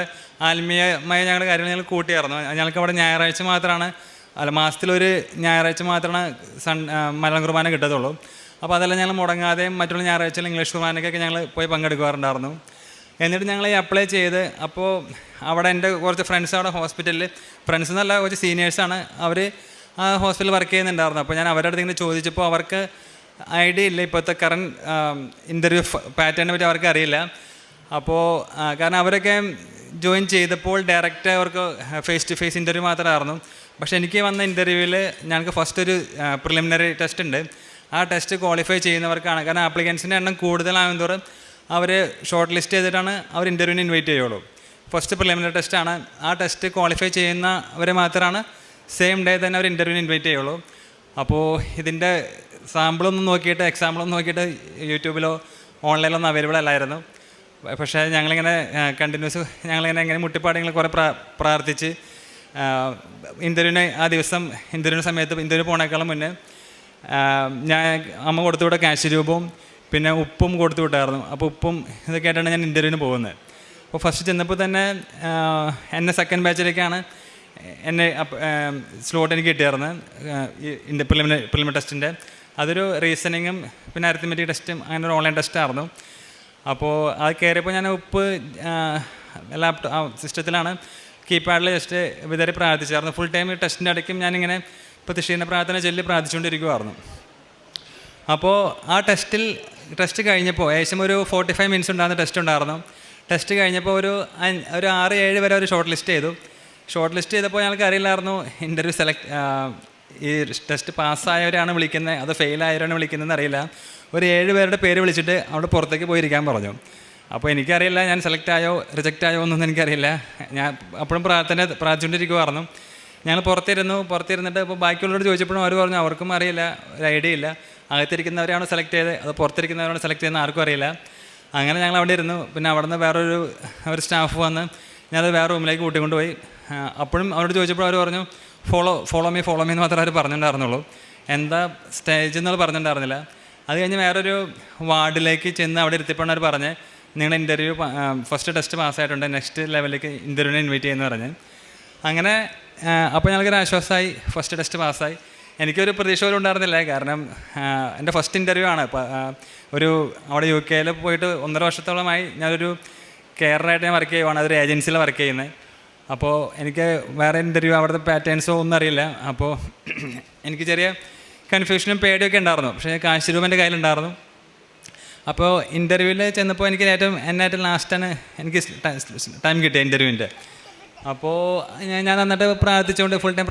Speaker 3: ആത്മീയമായ ഞങ്ങളുടെ കാര്യങ്ങൾ ഞങ്ങൾ കൂട്ടിയായിരുന്നു. ഞങ്ങൾക്ക് അവിടെ ഞായറാഴ്ച മാത്രമാണ്, മാസത്തിലൊരു ഞായറാഴ്ച മാത്രമാണ് മലയാളം കുർബാന കിട്ടത്തുള്ളൂ. അപ്പോൾ അതെല്ലാം ഞങ്ങൾ മുടങ്ങാതെ മറ്റുള്ള ഞായറാഴ്ചയിൽ ഇംഗ്ലീഷ് കുർബാനയ്ക്കൊക്കെ ഞങ്ങൾ പോയി പങ്കെടുക്കാറുണ്ടായിരുന്നു. എന്നിട്ട് ഞങ്ങൾ ഈ അപ്ലൈ ചെയ്ത് അപ്പോൾ അവിടെ എൻ്റെ കുറച്ച് ഫ്രണ്ട്സ് അവിടെ ഹോസ്പിറ്റലിൽ, ഫ്രണ്ട്സ് എന്നല്ല കുറച്ച് സീനിയേഴ്സാണ്, അവർ ആ ഹോസ്പിറ്റലിൽ വർക്ക് ചെയ്യുന്നുണ്ടായിരുന്നു. അപ്പോൾ ഞാൻ അവരുടെ അടുത്ത് ഇങ്ങനെ ചോദിച്ചപ്പോൾ അവർക്ക് ഐഡിയ ഇല്ല, ഇപ്പോഴത്തെ കറണ്ട് ഇൻ്റർവ്യൂ പാറ്റേണിനെ പറ്റി അവർക്ക് അറിയില്ല. അപ്പോൾ കാരണം അവരൊക്കെ ജോയിൻ ചെയ്തപ്പോൾ ഡയറക്റ്റ് അവർക്ക് ഫേസ് ടു ഫേസ് ഇൻ്റർവ്യൂ മാത്രമായിരുന്നു. പക്ഷേ എനിക്ക് വന്ന ഇൻ്റർവ്യൂവിൽ ഞങ്ങൾക്ക് ഫസ്റ്റ് ഒരു പ്രിലിമിനറി ടെസ്റ്റ് ഉണ്ട്. ആ ടെസ്റ്റ് ക്വാളിഫൈ ചെയ്യുന്നവർക്കാണ്, കാരണം ആപ്ലിക്കൻസിൻ്റെ എണ്ണം കൂടുതലാകുന്നതോറും അവർ ഷോർട്ട് ലിസ്റ്റ് ചെയ്തിട്ടാണ് അവർ ഇൻ്റർവ്യൂവിന് ഇൻവൈറ്റ് ചെയ്യുള്ളൂ. ഫസ്റ്റ് പ്രിലിമിനറി ടെസ്റ്റാണ്. ആ ടെസ്റ്റ് ക്വാളിഫൈ ചെയ്യുന്നവരെ മാത്രമാണ് സെയിം ഡേ തന്നെ അവർ ഇൻ്റർവ്യൂവിന് ഇൻവൈറ്റ് ചെയ്യുള്ളൂ. അപ്പോൾ ഇതിൻ്റെ സാമ്പിളൊന്നും നോക്കിയിട്ട് എക്സാമ്പിളൊന്നും നോക്കിയിട്ട് യൂട്യൂബിലോ ഓൺലൈനിലൊന്നും അവൈലബിൾ അല്ലായിരുന്നു. പക്ഷേ ഞങ്ങളിങ്ങനെ കണ്ടിന്യൂസ് എങ്ങനെ മുട്ടിപ്പാടിങ്ങൾ കുറേ പ്രാർത്ഥിച്ച് ആ ദിവസം ഇൻ്റർവ്യൂവിന് സമയത്ത് ഇൻ്റർവ്യൂ പോണേക്കാളും മുന്നേ ഞാൻ അമ്മ കൊടുത്തു വിട്ട കാശ് രൂപവും പിന്നെ ഉപ്പും കൊടുത്തു വിട്ടായിരുന്നു. അപ്പോൾ ഉപ്പും ഇതൊക്കെ ആയിട്ടാണ് ഞാൻ ഇൻ്റർവ്യൂവിന് പോകുന്നത്. അപ്പോൾ ഫസ്റ്റ് ചെന്നപ്പോൾ തന്നെ എന്നെ സെക്കൻഡ് ബാച്ചിലേക്കാണ് എന്നെ സ്ലോട്ട് എനിക്ക് കിട്ടിയായിരുന്നു ഈ പ്രിലിമിനറി ടെസ്റ്റിൻ്റെ. അതൊരു റീസണിങ്ങും പിന്നെ അരിത്മെറ്റിക് ടെസ്റ്റും അങ്ങനെ ഒരു ഓൺലൈൻ ടെസ്റ്റായിരുന്നു. അപ്പോൾ അത് കയറിയപ്പോൾ ഞാൻ ഉപ്പ് സിസ്റ്റത്തിലാണ് കീപാഡിൽ ജസ്റ്റ് വിതറി പ്രാർത്ഥിച്ചായിരുന്നു. ഫുൾ ടൈം ടെസ്റ്റിൻ്റെ ഇടയ്ക്കും ഞാനിങ്ങനെ പ്രതിഷ്ഠീന പ്രാർത്ഥന ചൊല്ലി പ്രാർത്ഥിച്ചുകൊണ്ടിരിക്കുമായിരുന്നു. അപ്പോൾ ആ ടെസ്റ്റ് കഴിഞ്ഞപ്പോൾ ഏകദേശം ഒരു 45 മിനിറ്റ്സ് ഉണ്ടാകുന്ന ടെസ്റ്റ് ഉണ്ടായിരുന്നു. ടെസ്റ്റ് കഴിഞ്ഞപ്പോൾ ഒരു 6-7 വരെ ഒരു ഷോർട്ട് ലിസ്റ്റ് ചെയ്തു. ഷോർട്ട് ലിസ്റ്റ് ചെയ്തപ്പോൾ ഞങ്ങൾക്ക് അറിയില്ലായിരുന്നു ഇൻ്റർവ്യൂ ഈ ടെസ്റ്റ് പാസ്സായവരാണ് വിളിക്കുന്നത് അത് ഫെയിലായവരാണ് വിളിക്കുന്നതെന്ന് അറിയില്ല. ഒരു 7 പേരുടെ പേര് വിളിച്ചിട്ട് അവിടെ പുറത്തേക്ക് പോയിരിക്കാൻ പറഞ്ഞു. അപ്പോൾ എനിക്കറിയില്ല ഞാൻ സെലക്ട് ആയോ റിജക്റ്റ് ആയോ എന്നൊന്നും എനിക്കറിയില്ല. ഞാൻ അപ്പോഴും പ്രാർത്ഥിച്ചുകൊണ്ടിരിക്കുമായിരുന്നു. ഞങ്ങൾ പുറത്തിരുന്നിട്ട് ഇപ്പോൾ ബാക്കിയുള്ളവരോട് ചോദിച്ചപ്പോഴും അവർ പറഞ്ഞു അവർക്കും അറിയില്ല, ഒരു ഐഡിയ ഇല്ല. അകത്തിരിക്കുന്നവരാണ് സെലക്ട് ചെയ്തത് അത് പുറത്തിരിക്കുന്നവരാണ് സെലക്ട് ചെയ്യുന്നത് ആർക്കും അറിയില്ല. അങ്ങനെ ഞങ്ങൾ അവിടെ ഇരുന്നു. പിന്നെ അവിടെ നിന്ന് ഒരു സ്റ്റാഫ് വന്ന് ഞാനത് വേറെ റൂമിലേക്ക് കൂട്ടിക്കൊണ്ടുപോയി. അപ്പോഴും അവരോട് ചോദിച്ചപ്പോൾ അവർ പറഞ്ഞു ഫോളോ മീ എന്ന് മാത്രമേ അവർ പറഞ്ഞിട്ടുണ്ടായിരുന്നുള്ളൂ. എന്താ സ്റ്റേജ് എന്നുള്ളത് പറഞ്ഞിട്ടുണ്ടായിരുന്നില്ല. അത് കഴിഞ്ഞ് വേറൊരു വാർഡിലേക്ക് ചെന്ന് അവിടെ ഇരുത്തിയപ്പോഴാണ് അവർ പറഞ്ഞ് നിങ്ങളുടെ ഇൻ്റർവ്യൂ ഫസ്റ്റ് ടെസ്റ്റ് പാസ്സായിട്ടുണ്ട്, നെക്സ്റ്റ് ലെവലിലേക്ക് ഇൻ്റർവ്യൂവിനെ ഇൻവൈറ്റ് ചെയ്യുമെന്ന് പറഞ്ഞ്. അങ്ങനെ അപ്പോൾ ഞങ്ങൾക്കൊരു ആശ്വാസമായി, ഫസ്റ്റ് ടെസ്റ്റ് പാസ്സായി. എനിക്കൊരു പ്രതീക്ഷ പോലും ഉണ്ടായിരുന്നില്ല, കാരണം എൻ്റെ ഫസ്റ്റ് ഇൻ്റർവ്യൂ ആണ്. അവിടെ UK പോയിട്ട് 1.5 വർഷത്തോളമായി ഞാനൊരു കെയറായിട്ട് ഞാൻ വർക്ക് ചെയ്യുവാണ്, അതൊരു ഏജൻസിയിൽ വർക്ക് ചെയ്യുന്നത്. അപ്പോൾ എനിക്ക് വേറെ ഇൻ്റർവ്യൂ അവിടുത്തെ പാറ്റേൺസോ ഒന്നും അറിയില്ല. അപ്പോൾ എനിക്ക് ചെറിയ കൺഫ്യൂഷനും പേടിയൊക്കെ ഉണ്ടായിരുന്നു. പക്ഷേ കാശ് രൂപ എൻ്റെ കയ്യിലുണ്ടായിരുന്നു. അപ്പോൾ ഇൻ്റർവ്യൂവിൽ ചെന്നപ്പോൾ എനിക്ക് ഏറ്റവും ലാസ്റ്റാണ് എനിക്ക് ടൈം കിട്ടിയ ഇൻ്റർവ്യൂവിൻ്റെ. അപ്പോൾ ഞാൻ എന്നിട്ട് പ്രാർത്ഥിച്ചുകൊണ്ട് ഫുൾ ടൈം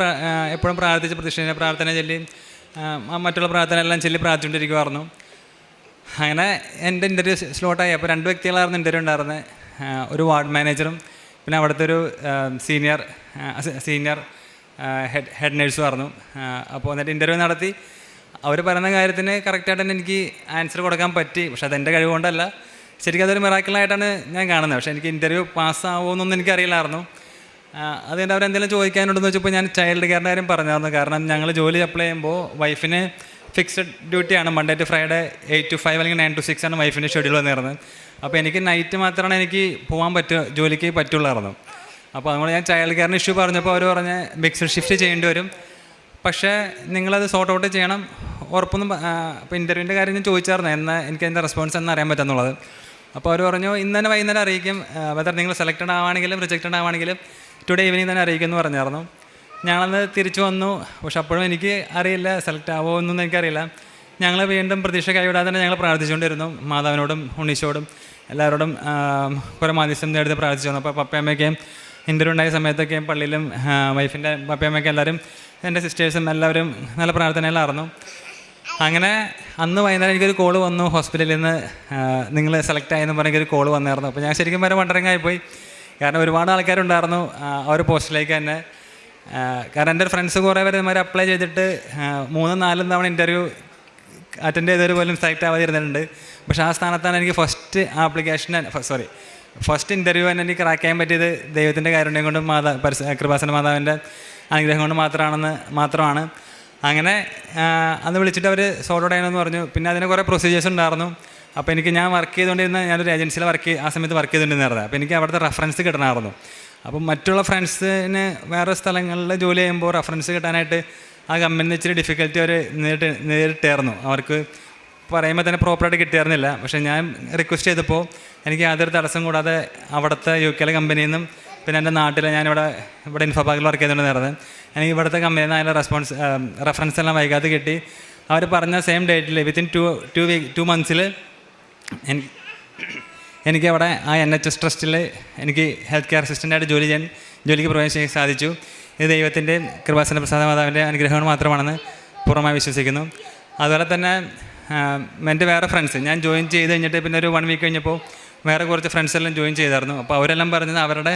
Speaker 3: എപ്പോഴും പ്രാർത്ഥിച്ച് പ്രാർത്ഥന ചൊല്ലി മറ്റുള്ള പ്രാർത്ഥന എല്ലാം ചൊല്ലി പ്രാർത്ഥിച്ചുകൊണ്ടിരിക്കുമായിരുന്നു. അങ്ങനെ എൻ്റെ ഇൻ്റർവ്യൂ സ്ലോട്ടായി. അപ്പോൾ 2 വ്യക്തികളായിരുന്നു ഇൻ്റർവ്യൂ ഉണ്ടായിരുന്നത്, ഒരു വാർഡ് മാനേജറും പിന്നെ അവിടുത്തെ ഒരു സീനിയർ ഹെഡ് നേഴ്സും ആയിരുന്നു. അപ്പോൾ എന്നിട്ട് ഇൻ്റർവ്യൂ നടത്തി. അവർ പറയുന്ന കാര്യത്തിന് കറക്റ്റായിട്ട് തന്നെ എനിക്ക് ആൻസർ കൊടുക്കാൻ പറ്റി. പക്ഷെ അതെൻ്റെ കഴിവുകൊണ്ടല്ല, ശരിക്കും അതൊരു മിറാക്കിളായിട്ടാണ് ഞാൻ കാണുന്നത്. പക്ഷേ എനിക്ക് ഇൻ്റർവ്യൂ പാസ്സാവുമെന്നൊന്നും എനിക്കറിയില്ലായിരുന്നു. അതുകൊണ്ട് അവരെന്തെങ്കിലും ചോദിക്കാനുണ്ടെന്ന് വെച്ചപ്പോൾ ഞാൻ ചൈൽഡ് കെയറിൻ്റെ കാര്യം പറഞ്ഞായിരുന്നു. കാരണം ഞങ്ങൾ ജോലി അപ്ലൈ ചെയ്യുമ്പോൾ വൈഫിന് ഫിക്സഡ് ഡ്യൂട്ടിയാണ്, Monday to Friday 8 to 5 അല്ലെങ്കിൽ 9 to 6 ആണ് വൈഫിൻ്റെ ഷെഡ്യൂൾ വന്നിരുന്നത്. അപ്പോൾ എനിക്ക് നൈറ്റ് മാത്രമാണ് എനിക്ക് പോകാൻ ജോലിക്ക് പറ്റുള്ളായിരുന്നു. അപ്പോൾ അതുകൊണ്ട് ഞാൻ ചൈൽഡ് കെയറിന് ഇഷ്യൂ പറഞ്ഞപ്പോൾ അവർ പറഞ്ഞ് മിക്സഡ് ഷിഫ്റ്റ് ചെയ്യേണ്ടി വരും, പക്ഷേ നിങ്ങളത് സോർട്ട് ഔട്ട് ചെയ്യണം, ഉറപ്പൊന്നും. അപ്പോൾ ഇൻ്റർവ്യൂവിൻ്റെ കാര്യം ഞാൻ ചോദിച്ചായിരുന്നു, എനിക്ക് അതിൻ്റെ റെസ്പോൺസ് എന്ന് അറിയാൻ പറ്റുന്നുള്ളത്. അപ്പോൾ അവർ പറഞ്ഞു ഇന്ന് തന്നെ വൈകുന്നേരം അറിയിക്കും, വെതർ നിങ്ങൾ സെലക്റ്റഡ് ആവുകയാണെങ്കിലും റിജക്റ്റഡ് ആവുകയാണെങ്കിലും ടുഡേ ഈവനിങ് തന്നെ അറിയിക്കുമെന്ന് പറഞ്ഞായിരുന്നു. ഞങ്ങളന്ന് തിരിച്ചു വന്നു. പക്ഷെ അപ്പോഴും എനിക്ക് അറിയില്ല സെലക്ട് ആവുമോ എന്നൊന്നും എനിക്കറിയില്ല. ഞങ്ങൾ വീണ്ടും പ്രതീക്ഷ കൈവിടാതെ തന്നെ ഞങ്ങൾ പ്രാർത്ഥിച്ചുകൊണ്ടിരുന്നു, മാതാവിനോടും ഉണ്ണീശോടും എല്ലാവരോടും കുറേ മാധ്യസ്ഥം നേടി പ്രാർത്ഥിച്ചു വന്നു. അപ്പോൾ പപ്പയമ്മയ്ക്കും ഇൻ്റർവ്യൂ ഉണ്ടായ സമയത്തൊക്കെ പള്ളിയിലും വൈഫിൻ്റെ പപ്പയമ്മയ്ക്കും എല്ലാവരും എൻ്റെ സിസ്റ്റേഴ്സും എല്ലാവരും നല്ല പ്രാർത്ഥനയിലായിരുന്നു. അങ്ങനെ അന്ന് വൈകുന്നേരം എനിക്കൊരു കോള് വന്നു ഹോസ്പിറ്റലിൽ നിന്ന്, നിങ്ങൾ സെലക്ട് ആയെന്ന് പറഞ്ഞൊരു കോള് വന്നായിരുന്നു. അപ്പോൾ ഞാൻ ശരിക്കും വരെ വണ്ടറിങ് ആയിപ്പോയി, കാരണം ഒരുപാട് ആൾക്കാരുണ്ടായിരുന്നു ആ ഒരു പോസ്റ്റിലേക്ക് തന്നെ. കാരണം എൻ്റെ ഫ്രണ്ട്സ് കുറേ പേര് ഇതുമാതിരി അപ്ലൈ ചെയ്തിട്ട് 3-4 തവണ ഇൻ്റർവ്യൂ അറ്റൻഡ് ചെയ്തവർ പോലും സെലക്ട് ആവാതിരുന്നിട്ടുണ്ട്. പക്ഷേ ആ സ്ഥാനത്താണ് എനിക്ക് ഫസ്റ്റ് ഇൻ്റർവ്യൂ തന്നെ എനിക്ക് ക്രാക്ക് ചെയ്യാൻ പറ്റിയത് ദൈവത്തിൻ്റെ കാരുണ്യം കൊണ്ടും കൃപാസന മാതാവിൻ്റെ അനുഗ്രഹം കൊണ്ട് മാത്രമാണ്. അങ്ങനെ അന്ന് വിളിച്ചിട്ട് അവർ സോർട്ട് ഔട്ട് ചെയ്യണമെന്ന് പറഞ്ഞു. പിന്നെ അതിന് കുറേ പ്രൊസീജിയേഴ്സ് ഉണ്ടായിരുന്നു. അപ്പോൾ ഞാൻ വർക്ക് ചെയ്തുകൊണ്ടിരുന്ന ഞാനൊരു ഏജൻസിയിൽ ആ സമയത്ത് വർക്ക് ചെയ്തുകൊണ്ടിരുന്നായിരുന്നു. അപ്പോൾ എനിക്ക് അവിടുത്തെ റെഫറൻസ് കിട്ടണമായിരുന്നു. അപ്പം മറ്റുള്ള ഫ്രണ്ട്സിന് വേറെ സ്ഥലങ്ങളിൽ ജോലി ചെയ്യുമ്പോൾ റെഫറൻസ് കിട്ടാനായിട്ട് ആ കമ്പനിയിൽ ഇച്ചിരി ഡിഫിക്കൽറ്റി അവർ നേരിട്ടായിരുന്നു. അവർക്ക് പറയുമ്പോൾ തന്നെ പ്രോപ്പറായിട്ട് കിട്ടിയായിരുന്നില്ല. പക്ഷേ ഞാൻ റിക്വസ്റ്റ് ചെയ്തപ്പോൾ എനിക്ക് യാതൊരു തടസ്സം കൂടാതെ അവിടുത്തെ UK കമ്പനിയിൽ നിന്നും പിന്നെ എൻ്റെ നാട്ടിൽ ഞാനിവിടെ ഇൻഫോപാക്കിൽ വർക്ക് ചെയ്തുകൊണ്ടിരുന്നത്, എനിക്ക് ഇവിടുത്തെ കമ്പനിയിൽ നിന്ന് അതിൻ്റെ റെഫറൻസ് എല്ലാം വൈകാതെ കിട്ടി. അവർ പറഞ്ഞ സെയിം ഡേറ്റിൽ വിത്തിൻ 2 months എനിക്ക് അവിടെ ആ NHS ട്രസ്റ്റിൽ എനിക്ക് ഹെൽത്ത് കെയർ അസിസ്റ്റൻ്റായിട്ട് ജോലിക്ക് പ്രവേശിക്കാൻ സാധിച്ചു. ഇത് ദൈവത്തിൻ്റെയും കൃപാസന പ്രസാദ മാതാവിൻ്റെ അനുഗ്രഹങ്ങൾ മാത്രമാണെന്ന് പൂർണ്ണമായി വിശ്വസിക്കുന്നു. അതുപോലെ തന്നെ എൻ്റെ വേറെ ഫ്രണ്ട്സ് ഞാൻ ജോയിൻ ചെയ്ത് കഴിഞ്ഞിട്ട് പിന്നെ ഒരു 1 week കഴിഞ്ഞപ്പോൾ വേറെ കുറച്ച് ഫ്രണ്ട്സ് എല്ലാം ജോയിൻ ചെയ്തായിരുന്നു. അപ്പോൾ അവരെല്ലാം പറഞ്ഞത് അവരുടെ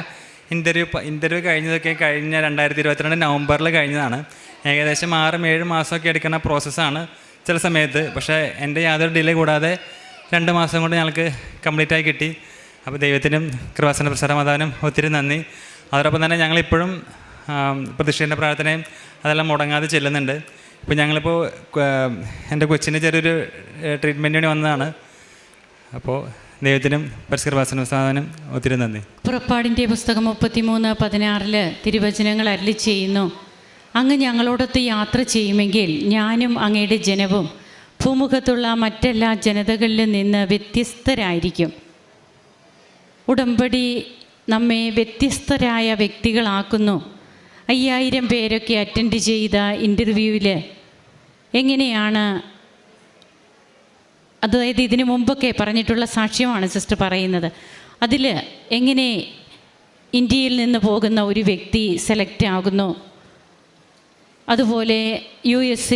Speaker 3: ഇൻ്റർവ്യൂ കഴിഞ്ഞതൊക്കെ കഴിഞ്ഞ 2022 നവംബറിൽ കഴിഞ്ഞതാണ്. ഏകദേശം 6-7 മാസമൊക്കെ എടുക്കുന്ന പ്രോസസ്സാണ് ചില സമയത്ത്. പക്ഷേ എൻ്റെ യാതൊരു ഡിലേ കൂടാതെ 2 മാസം കൊണ്ട് ഞങ്ങൾക്ക് കംപ്ലീറ്റായി കിട്ടി. അപ്പോൾ ദൈവത്തിനും കൃപാസന പ്രസാദ മാതാവിനും ഒത്തിരി നന്ദി. അതോടൊപ്പം തന്നെ ഞങ്ങളിപ്പോഴും പ്രതിഷ്ഠേൻ്റെ പ്രാർത്ഥനയും അതെല്ലാം മുടങ്ങാതെ ചെല്ലുന്നുണ്ട്. ഇപ്പോൾ ഞങ്ങളിപ്പോൾ എൻ്റെ കൊച്ചിന് ചെറിയൊരു ട്രീറ്റ്മെൻറ്റിന് വന്നതാണ്. അപ്പോൾ ദൈവത്തിനും കൃപാസന പ്രസാദനും ഒത്തിരി നന്ദി.
Speaker 4: പുറപ്പാടിൻ്റെ പുസ്തകം 33:16 തിരുവചനങ്ങൾ അരുളി ചെയ്യുന്നു, അങ്ങ് ഞങ്ങളോടൊത്ത് യാത്ര ചെയ്യുമെങ്കിൽ ഞാനും അങ്ങയുടെ ജനവും ഭൂമുഖത്തുള്ള മറ്റെല്ലാ ജനതകളിൽ നിന്ന് വ്യത്യസ്തരായിരിക്കും. ഉടമ്പടി നമ്മെ വ്യത്യസ്തരായ വ്യക്തികളാക്കുന്നു. 5000 പേരൊക്കെ അറ്റൻഡ് ചെയ്ത ഇൻ്റർവ്യൂവിൽ എങ്ങനെയാണ്, അതായത് ഇതിനു മുമ്പൊക്കെ പറഞ്ഞിട്ടുള്ള സാക്ഷ്യമാണ് സിസ്റ്റർ പറയുന്നത്, അതിൽ എങ്ങനെ ഇന്ത്യയിൽ നിന്ന് പോകുന്ന ഒരു വ്യക്തി സെലക്ട് ആകുന്നു. അതുപോലെ US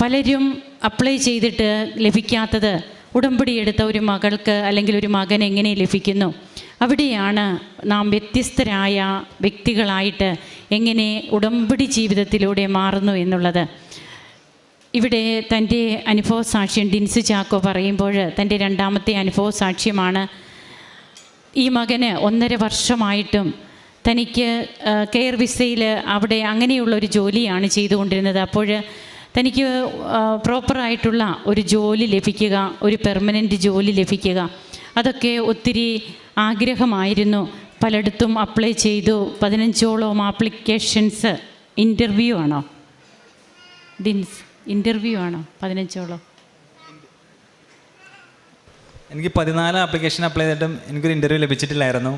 Speaker 4: പലരും അപ്ലൈ ചെയ്തിട്ട് ലഭിക്കാത്തത് ഉടമ്പടി എടുത്ത ഒരു മകൾക്ക് അല്ലെങ്കിൽ ഒരു മകൻ എങ്ങനെ ലഭിക്കുന്നു. അവിടെയാണ് നാം വ്യത്യസ്തരായ വ്യക്തികളായിട്ട് എങ്ങനെ ഉടമ്പടി ജീവിതത്തിലൂടെ മാറുന്നു എന്നുള്ളത്. ഇവിടെ തൻ്റെ അനുഭവ സാക്ഷ്യം ഡിൻസ് ചാക്കോ പറയുമ്പോൾ തൻ്റെ രണ്ടാമത്തെ അനുഭവ സാക്ഷ്യമാണ്. ഈ മകന് 1.5 വർഷമായിട്ടും തനിക്ക് കെയർ വിസയിൽ അവിടെ അങ്ങനെയുള്ളൊരു ജോലിയാണ് ചെയ്തുകൊണ്ടിരുന്നത്. അപ്പോൾ തനിക്ക് പ്രോപ്പറായിട്ടുള്ള ഒരു ജോലി ലഭിക്കുക, ഒരു പെർമനൻറ്റ് ജോലി ലഭിക്കുക, അതൊക്കെ ഒത്തിരി ആഗ്രഹമായിരുന്നു. പലയിടത്തും അപ്ലൈ ചെയ്തു. 15ഓളം ആപ്ലിക്കേഷൻസ്. ഇൻ്റർവ്യൂ ആണോ ഡിൻസ്? ഇൻ്റർവ്യൂ ആണോ 15ഓളം?
Speaker 3: എനിക്ക് 14 ആപ്ലിക്കേഷൻ അപ്ലൈ ചെയ്തിട്ടും എനിക്കൊരു ഇൻ്റർവ്യൂ ലഭിച്ചിട്ടില്ലായിരുന്നു.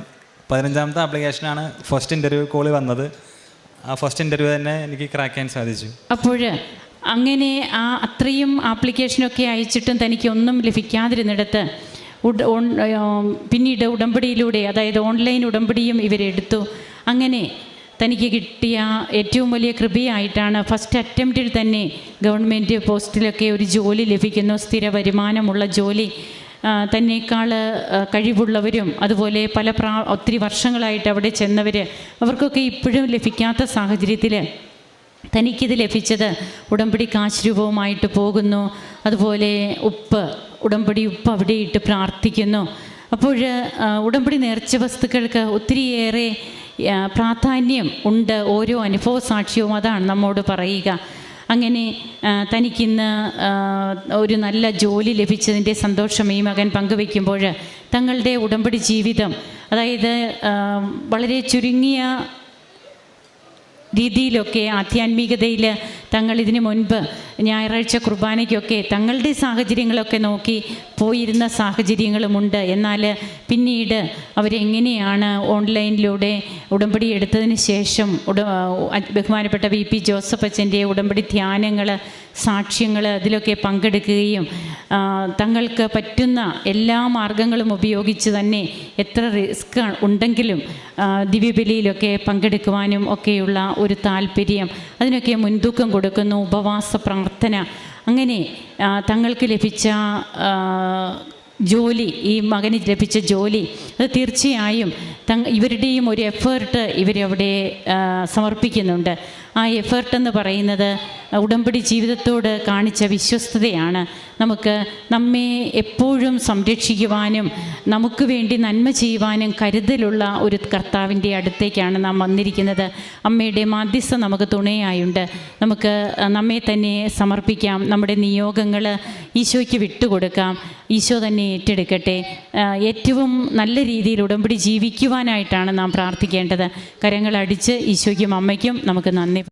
Speaker 3: 15ാമത്തെ ആപ്ലിക്കേഷനാണ് ഫസ്റ്റ് ഇൻ്റർവ്യൂ കോൾ വന്നത്. ആ ഫസ്റ്റ് ഇൻ്റർവ്യൂ തന്നെ എനിക്ക് ക്രാക്ക് ചെയ്യാൻ സാധിച്ചു.
Speaker 4: അപ്പോൾ അങ്ങനെ അത്രയും ആപ്ലിക്കേഷനൊക്കെ അയച്ചിട്ടും തനിക്കൊന്നും ലഭിക്കാതിരുന്നിടത്ത് പിന്നീട് ഉടമ്പടിയിലൂടെ, അതായത് ഓൺലൈൻ ഉടമ്പടിയും ഇവരെടുത്തു. അങ്ങനെ തനിക്ക് കിട്ടിയ ഏറ്റവും വലിയ കൃപയായിട്ടാണ് ഫസ്റ്റ് അറ്റംപ്റ്റിൽ തന്നെ ഗവൺമെൻറ് പോസ്റ്റിലൊക്കെ ഒരു ജോലി ലഭിക്കുന്നു. സ്ഥിര വരുമാനമുള്ള ജോലി. തന്നേക്കാൾ കഴിവുള്ളവരും അതുപോലെ ഒത്തിരി വർഷങ്ങളായിട്ട് അവിടെ ചെന്നവർ, അവർക്കൊക്കെ ഇപ്പോഴും ലഭിക്കാത്ത സാഹചര്യത്തിൽ തനിക്കിത് ലഭിച്ചത് ഉടമ്പടി കാശ് രൂപവുമായിട്ട് പോകുന്നു. അതുപോലെ ഉടമ്പടി ഉപ്പ് അവിടെ ഇട്ട് പ്രാർത്ഥിക്കുന്നു. അപ്പോൾ ഉടമ്പടി നേർച്ച വസ്തുക്കൾക്ക് ഒത്തിരിയേറെ പ്രാധാന്യം ഉണ്ട്. ഓരോ അനുഭവ സാക്ഷ്യവും അതാണ് നമ്മോട് പറയുക. അങ്ങനെ തനിക്കിന്ന് ഒരു നല്ല ജോലി ലഭിച്ചതിൻ്റെ സന്തോഷം ഈ മകൻ പങ്കുവയ്ക്കുമ്പോൾ തങ്ങളുടെ ഉടമ്പടി ജീവിതം, അതായത് വളരെ ചുരുങ്ങിയ രീതിയിലൊക്കെ ആധ്യാത്മികതയിൽ തങ്ങൾ ഇതിനു മുൻപ് ഞായറാഴ്ച കുർബാനയ്ക്കൊക്കെ തങ്ങളുടെ സാഹചര്യങ്ങളൊക്കെ നോക്കി പോയിരുന്ന സാഹചര്യങ്ങളുമുണ്ട്. എന്നാൽ പിന്നീട് അവരെങ്ങനെയാണ് ഓൺലൈനിലൂടെ ഉടമ്പടി എടുത്തതിന് ശേഷം ബഹുമാനപ്പെട്ട VP ജോസഫ് അച്ഛൻ്റെ ഉടമ്പടി ധ്യാനങ്ങൾ, സാക്ഷ്യങ്ങൾ അതിലൊക്കെ പങ്കെടുക്കുകയും തങ്ങൾക്ക് പറ്റുന്ന എല്ലാ മാർഗങ്ങളും ഉപയോഗിച്ച് തന്നെ എത്ര റിസ്ക് ഉണ്ടെങ്കിലും ദിവ്യബലിയിലൊക്കെ പങ്കെടുക്കുവാനും ഒക്കെയുള്ള ഒരു താല്പര്യം, അതിനൊക്കെ മുൻതൂക്കം കൊടുക്കുന്നു. ഉപവാസ പ്രാർത്ഥന. അങ്ങനെ തങ്ങൾക്ക് ലഭിച്ച ജോലി, ഈ മകന് ലഭിച്ച ജോലി, അത് തീർച്ചയായും ഇവരുടെയും ഒരു എഫേർട്ട് ഇവരവിടെ സമർപ്പിക്കുന്നുണ്ട്. ആ എഫേർട്ടെന്ന് പറയുന്നത് ഉടമ്പടി ജീവിതത്തോട് കാണിച്ച വിശ്വസ്തതയാണ്. നമ്മെ എപ്പോഴും സംരക്ഷിക്കുവാനും നമുക്ക് വേണ്ടി നന്മ ചെയ്യുവാനും കരുതലുള്ള ഒരു കർത്താവിൻ്റെ അടുത്തേക്കാണ് നാം വന്നിരിക്കുന്നത്. അമ്മയുടെ മാധ്യസ്ഥ നമുക്ക് തുണയായുണ്ട്. നമുക്ക് നമ്മെ തന്നെ സമർപ്പിക്കാം. നമ്മുടെ നിയോഗങ്ങൾ ഈശോയ്ക്ക് വിട്ടുകൊടുക്കാം. ഈശോ തന്നെ ഏറ്റെടുക്കട്ടെ. ഏറ്റവും നല്ല രീതിയിൽ ഉടമ്പടി ജീവിക്കുവാനായിട്ടാണ് നാം പ്രാർത്ഥിക്കേണ്ടത്. കരങ്ങളടിച്ച് ഈശോയ്ക്കും അമ്മയ്ക്കും നമുക്ക് നന്ദി.